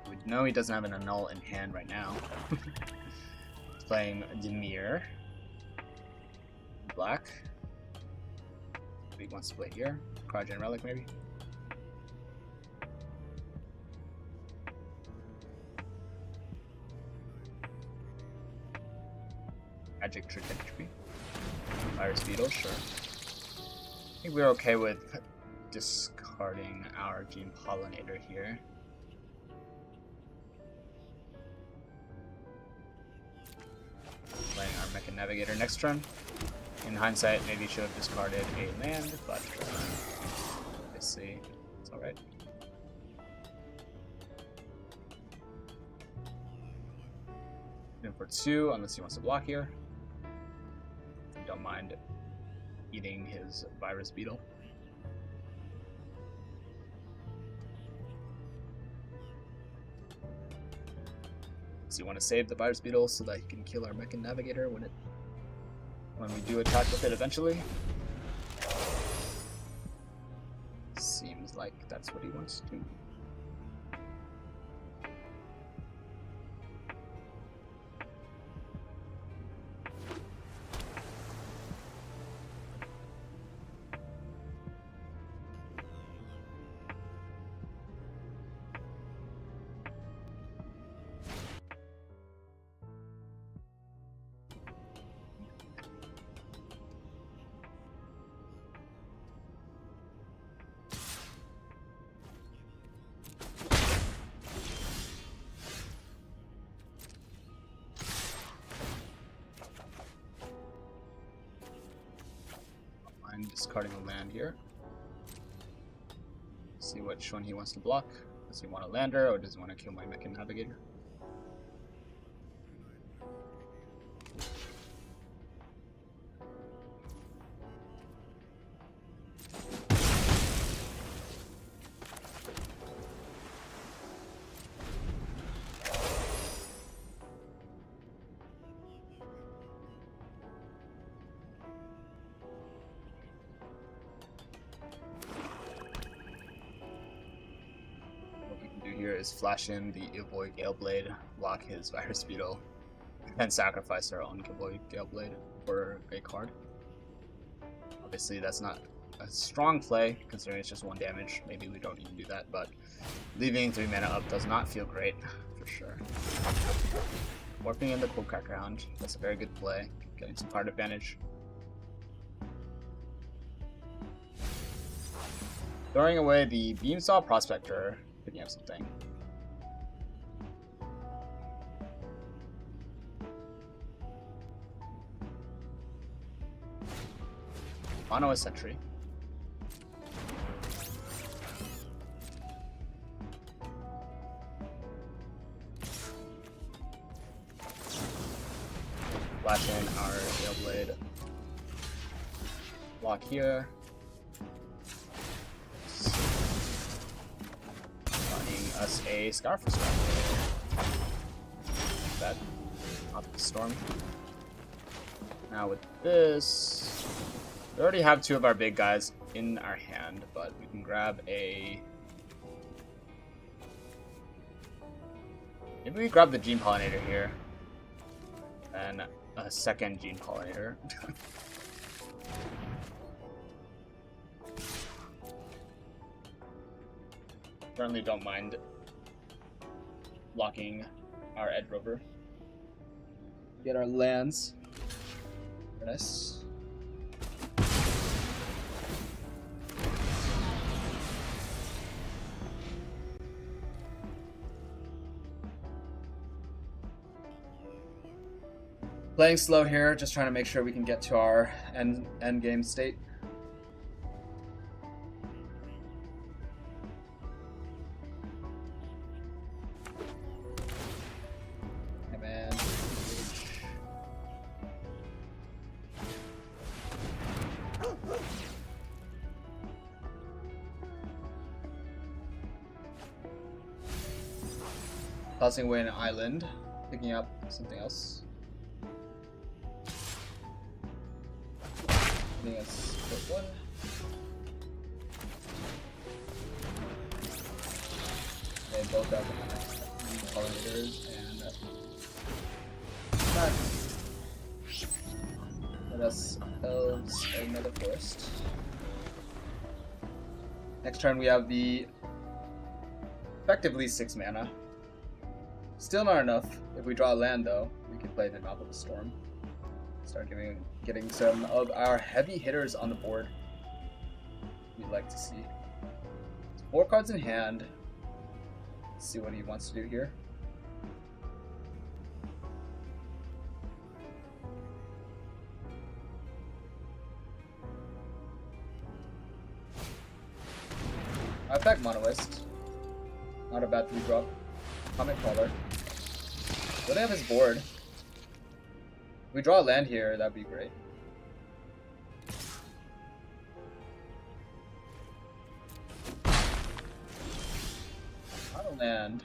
We know he doesn't have an annul in hand right now. He's playing Demir. Black. He wants to play here. Cryogen Relic, maybe. Magic Trajectory. Virus Beetle, sure. I think we're okay with discarding our Gene Pollinator here. Playing our Mecha Navigator next turn. In hindsight, maybe should have discarded a land, but let's see. It's alright. In for 2, unless he wants to block here. Don't mind eating his Virus Beetle. So you want to save the Virus Beetle so that you can kill our Mecha Navigator when we do attack with it eventually. Seems like that's what he wants to do. discarding a land here. See which one he wants to block. Does he want a lander or does he want to kill my Mechan Navigator? Here is flash in the Ilvoy Galeblade, block his Virus Beetle, and then sacrifice our own Ilvoy Galeblade for a card. Obviously, that's not a strong play, considering it's just 1 damage. Maybe we don't even do that, but leaving 3 mana up does not feel great, for sure. Warping in the Coldcrack round, that's a very good play, getting some card advantage. Throwing away the Beamsaw Prospector, picking up something. Mono a Sentry. Flash in our Galeblade. Block here. Us a Scarf Storm. That off the storm. Now with this, we already have 2 of our big guys in our hand, but we can grab a. Maybe we grab the Gene Pollinator here, and a second Gene Pollinator. Certainly don't mind blocking our Edge Rover. Get our lands. Very nice. Playing slow here, just trying to make sure we can get to our end game state. Tossing away an island, picking up something else. Getting us put 1. They both have pollinators and that. Let us elves another forest. Next turn we have the effectively 6 mana. Still not enough. If we draw a land, though, we can play the Mouth of the Storm. Start getting some of our heavy hitters on the board. We'd like to see. 4 cards in hand. Let's see what he wants to do here. I back Monoist. Not a bad 3-drop. Comet Crawler. Don't have his board. If we draw a land here, that'd be great. Not a land.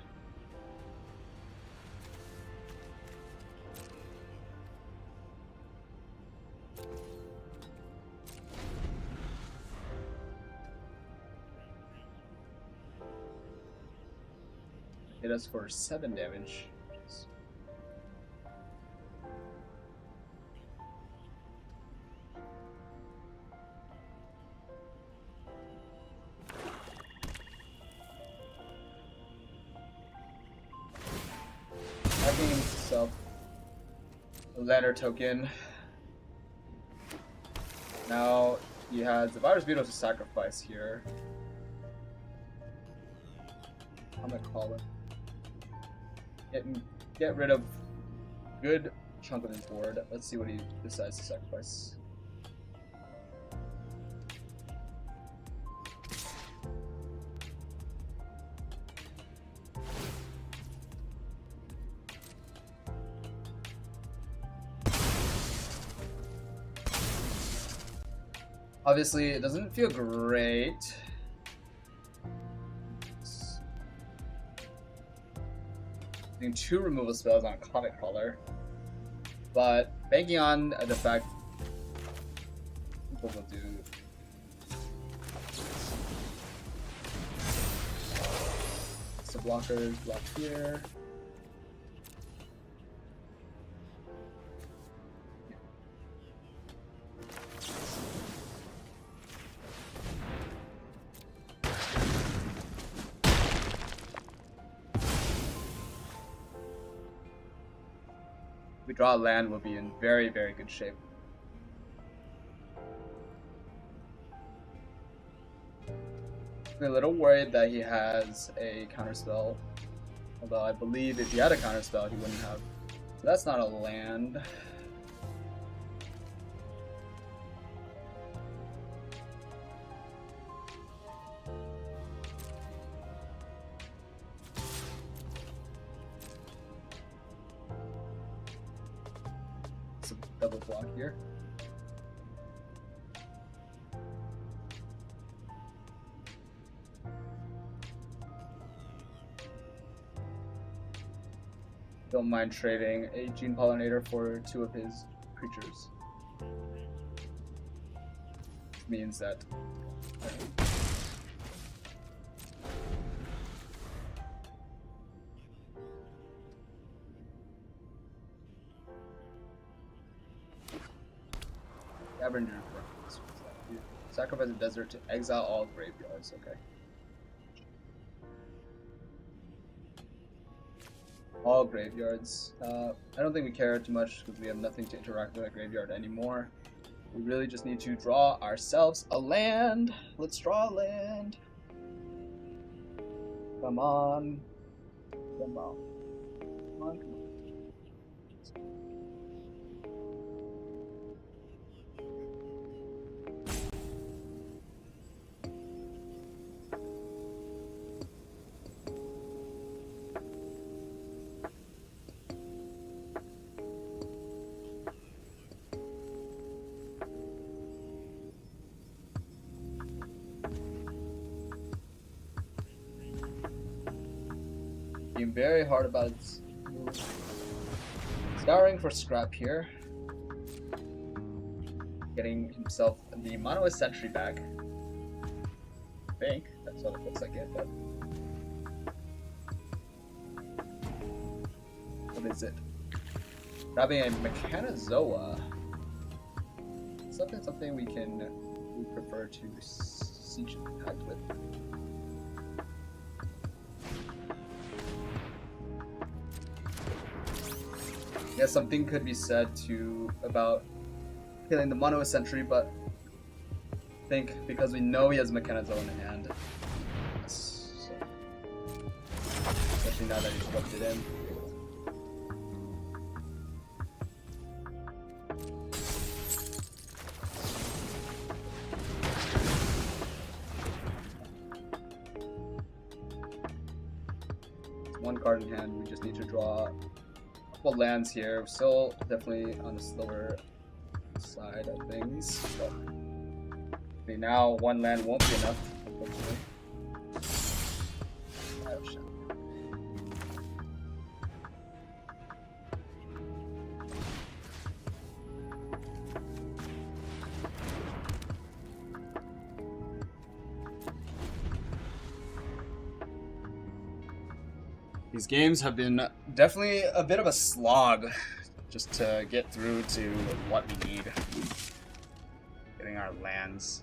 Hit us for 7 damage. Backing himself a ladder token. Now he has the Virus Beetle to sacrifice here. I'm gonna call it. Get rid of good chunk of his board. Let's see what he decides to sacrifice. Obviously, it doesn't feel great. Doing 2 removal spells on a Comet Crawler. But banking on the fact we'll do some blockers, block here. If we draw a land, we'll be in very, very good shape. I'm a little worried that he has a counterspell. Although I believe if he had a counterspell, he wouldn't have. So that's not a land. It's a double block here. Don't mind trading a Gene Pollinator for 2 of his creatures. Which means that Scavenger. Sacrifice a desert to exile all graveyards. Okay. All graveyards. I don't think we care too much because we have nothing to interact with a graveyard anymore. We really just need to draw ourselves a land. Let's draw a land. Come on. Come on. Come on, come on. Being very hard about its move. Scouring for scrap here. Getting himself the Mono Sentry back. I think that's what it looks like it, but what is it? Grabbing a Mechanozoa. Something we prefer to siege impact with. Yeah, something could be said about killing the Mono Sentry, but I think because we know he has Mechanozoa in hand, so, especially now that he's rubbed it in. One card in hand, we just need to draw lands here. We're still definitely on the slower side of things. But now 1 land won't be enough, unfortunately. Oh, shit. These games have been definitely a bit of a slog just to get through to what we need. Getting our lands.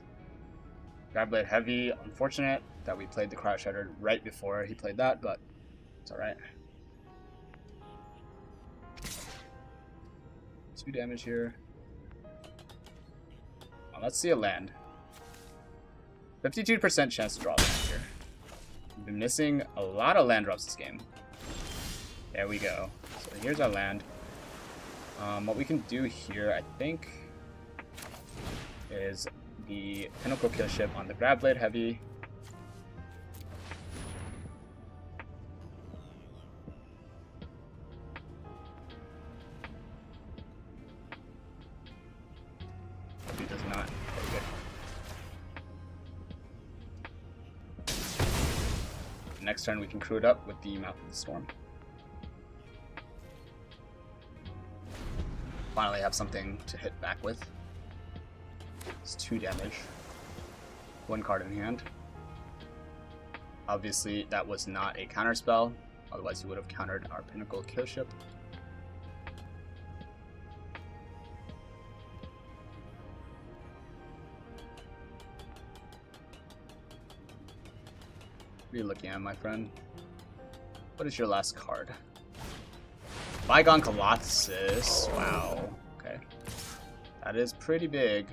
Grabblade Heavy, unfortunate that we played the Cryo Shattered right before he played that, but it's alright. 2 damage here. Well, let's see a land. 52% chance to draw a land here. We've been missing a lot of land drops this game. There we go. So here's our land. What we can do here, I think, is the Pinnacle Kill Ship on the Grabblade Heavy. He does not. Very good. next turn we can crew it up with the Mouth of the Storm. Finally have something to hit back with. It's 2 damage. 1 card in hand. Obviously, that was not a counter spell. Otherwise, he would have countered our Pinnacle Kill Ship. What are you looking at, my friend? What is your last card? Bygone Colossus. Wow. Okay. That is pretty big.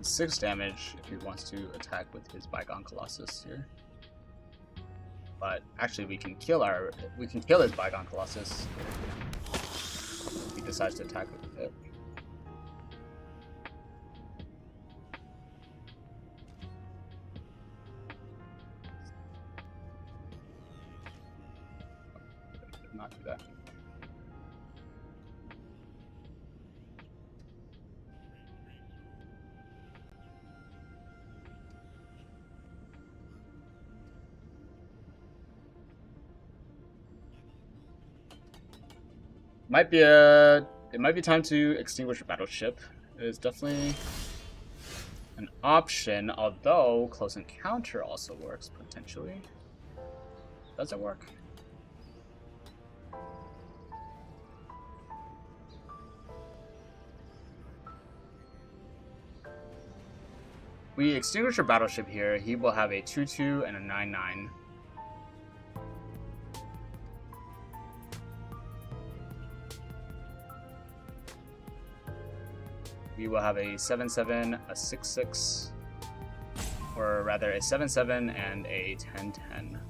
Six damage if he wants to attack with his Bygone Colossus here. But actually we can kill his Bygone Colossus if he decides to attack with it. Not do that. It might be time to extinguish a battleship. It is definitely an option, although close encounter also works potentially. Does it work? We extinguish our battleship here. He will have a 2/2 and a 9/9. We will have a 7/7, a 6/6, or rather a 7/7 and a 10/10.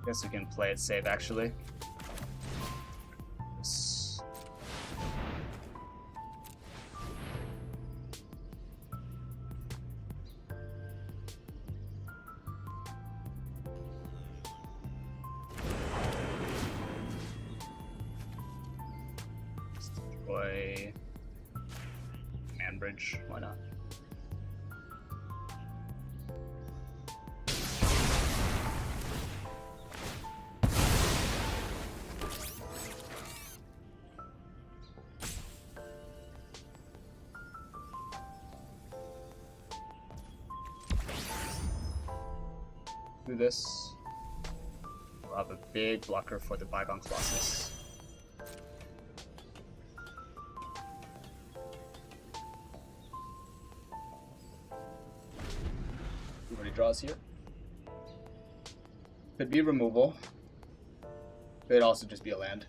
Guess we can play it safe, actually. Destroy Man Bridge, why not? Do this. We'll have a big blocker for the Bygone Colossus. Everybody draws here. Could be removal. Could also just be a land.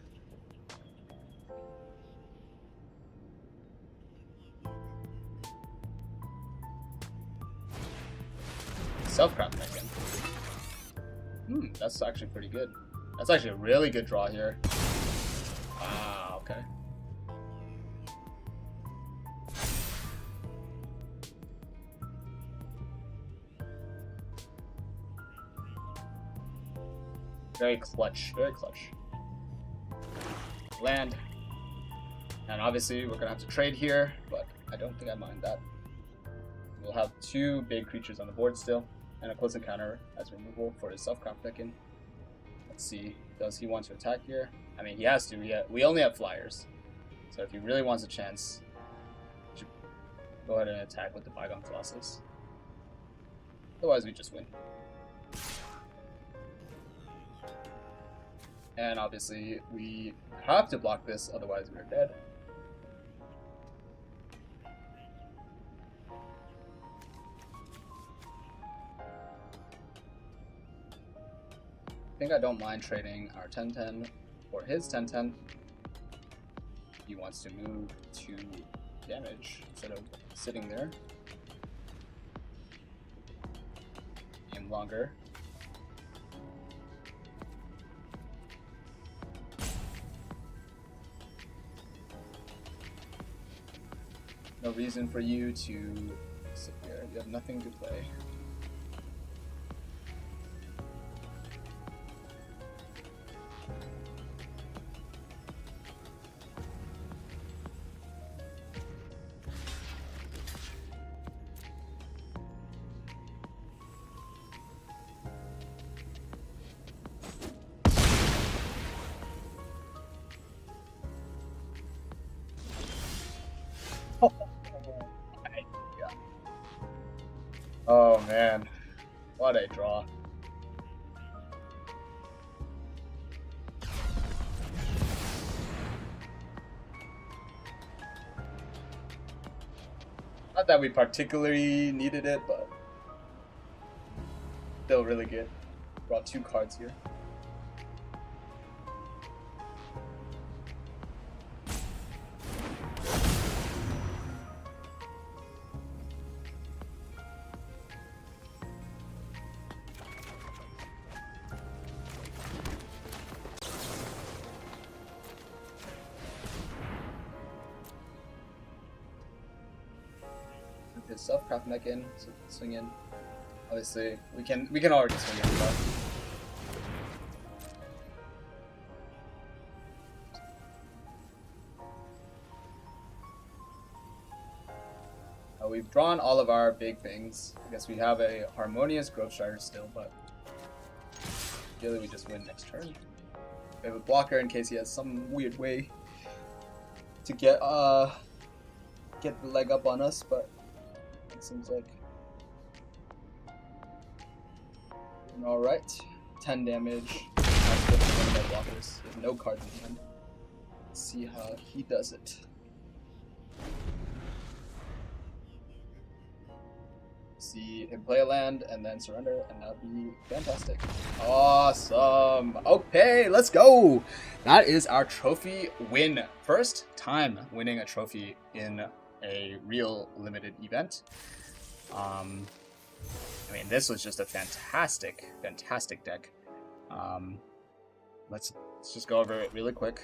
Self-craft again. That's actually pretty good. That's actually a really good draw here. Ah, okay. Very clutch, very clutch. Land. And obviously we're gonna have to trade here, but I don't think I mind that. We'll have 2 big creatures on the board still, and a close encounter as removal for his self-craft deck in. Let's see, does he want to attack here? I mean, he has to. We only have flyers, so if he really wants a chance, he should go ahead and attack with the Bygone Colossus. Otherwise, we just win. And obviously, we have to block this, otherwise we're dead. I think I don't mind trading our 10-10 for his 10-10. He wants to move to damage instead of sitting there. Aim longer. No reason for you to sit here. You have nothing to play. Oh man, what a draw. Not that we particularly needed it, but still really good. Brought 2 cards here. His self-craft mech in, so swing in. Obviously, we can already swing in, but we've drawn all of our big things. I guess we have a harmonious Growth Strider still, but really we just win next turn. We have a blocker in case he has some weird way to get the leg up on us, but it seems like alright. 10 damage. That's good for one of my blockers. There's no cards in hand. Let's see how he does it. See him play a land and then surrender, and that'd be fantastic. Awesome. Okay, let's go. That is our trophy win. First time winning a trophy in a real limited event. I mean, this was just a fantastic deck. Let's just go over it really quick.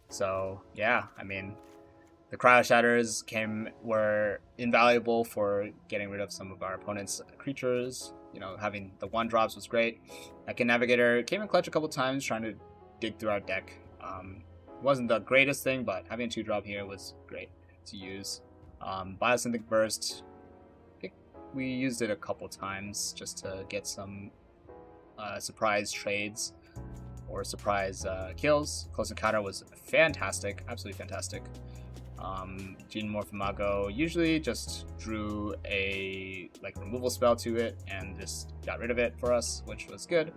So yeah, I mean, the Cryo Shatters were invaluable for getting rid of some of our opponent's creatures. You know, having the 1-drops was great. Ekin Navigator came in clutch a couple times trying to dig through our deck. Wasn't the greatest thing, but having a 2-drop here was great to use. Biosynthetic Burst, I think we used it a couple times just to get some surprise trades or surprise kills. Close Encounter was fantastic, absolutely fantastic. Gene Morphomago usually just drew a removal spell to it and just got rid of it for us, which was good,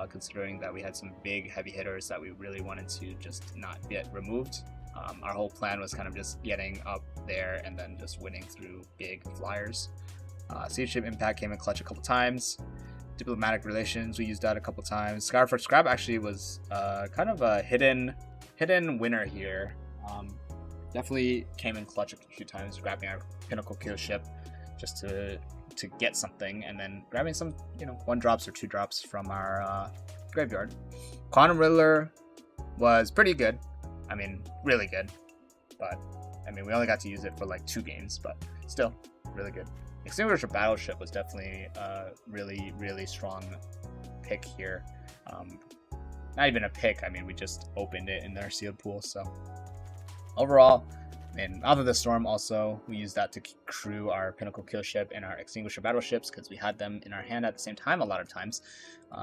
considering that we had some big heavy hitters that we really wanted to just not get removed. Our whole plan was kind of just getting up there and then just winning through big flyers. Siege Ship Impact came in clutch a couple times. Diplomatic Relations, we used that a couple times. Scar for Scrap actually was kind of a hidden winner here. Definitely came in clutch a few times, grabbing our Pinnacle Kill Ship just to get something, and then grabbing some 1-drops or 2-drops from our graveyard. Quantum Riddler was pretty good. I mean, really good. But I mean, we only got to use it for 2 games, but still really good. Extinguisher Battleship was definitely a really strong pick here. Not even a pick. I mean, we just opened it in their sealed pool, so. Overall, and Out of the Storm also, we used that to crew our Pinnacle Kill Ship and our Extinguisher Battleships because we had them in our hand at the same time a lot of times.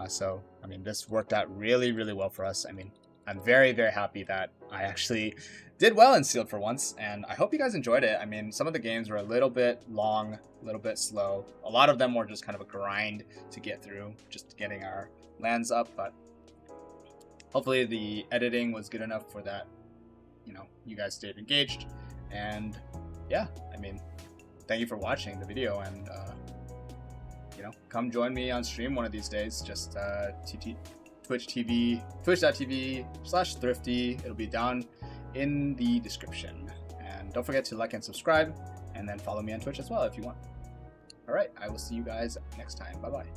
So, I mean, this worked out really well for us. I mean, I'm very, very happy that I actually did well in Sealed for once, and I hope you guys enjoyed it. I mean, some of the games were a little bit long, a little bit slow. A lot of them were just kind of a grind to get through, just getting our lands up, but hopefully the editing was good enough for that, you know, you guys stayed engaged. And yeah, I mean, thank you for watching the video, and you know, come join me on stream one of these days. Just twitch.tv/thrifty. It'll be down in the description. And don't forget to like and subscribe, and then follow me on Twitch as well if you want. All right, I will see you guys next time. Bye bye.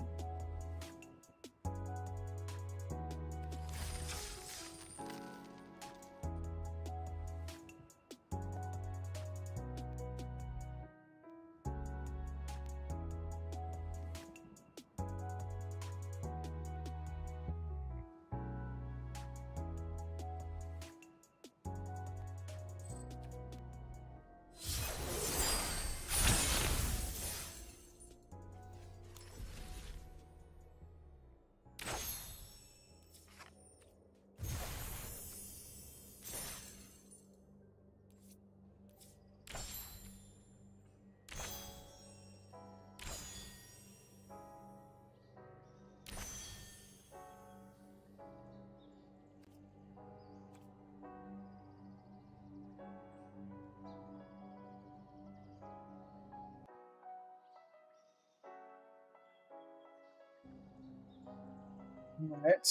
All right.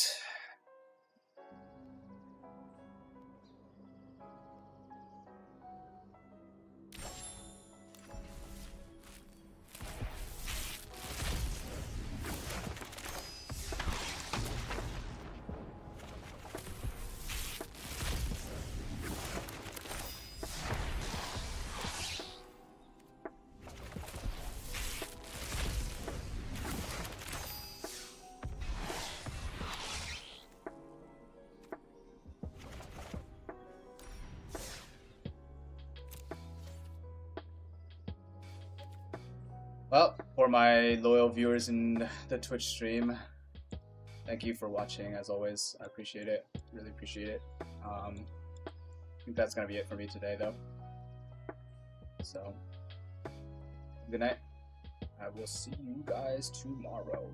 Well, for my loyal viewers in the Twitch stream, thank you for watching. As always, I appreciate it. Really appreciate it. I think that's gonna be it for me today, though. So, good night. I will see you guys tomorrow.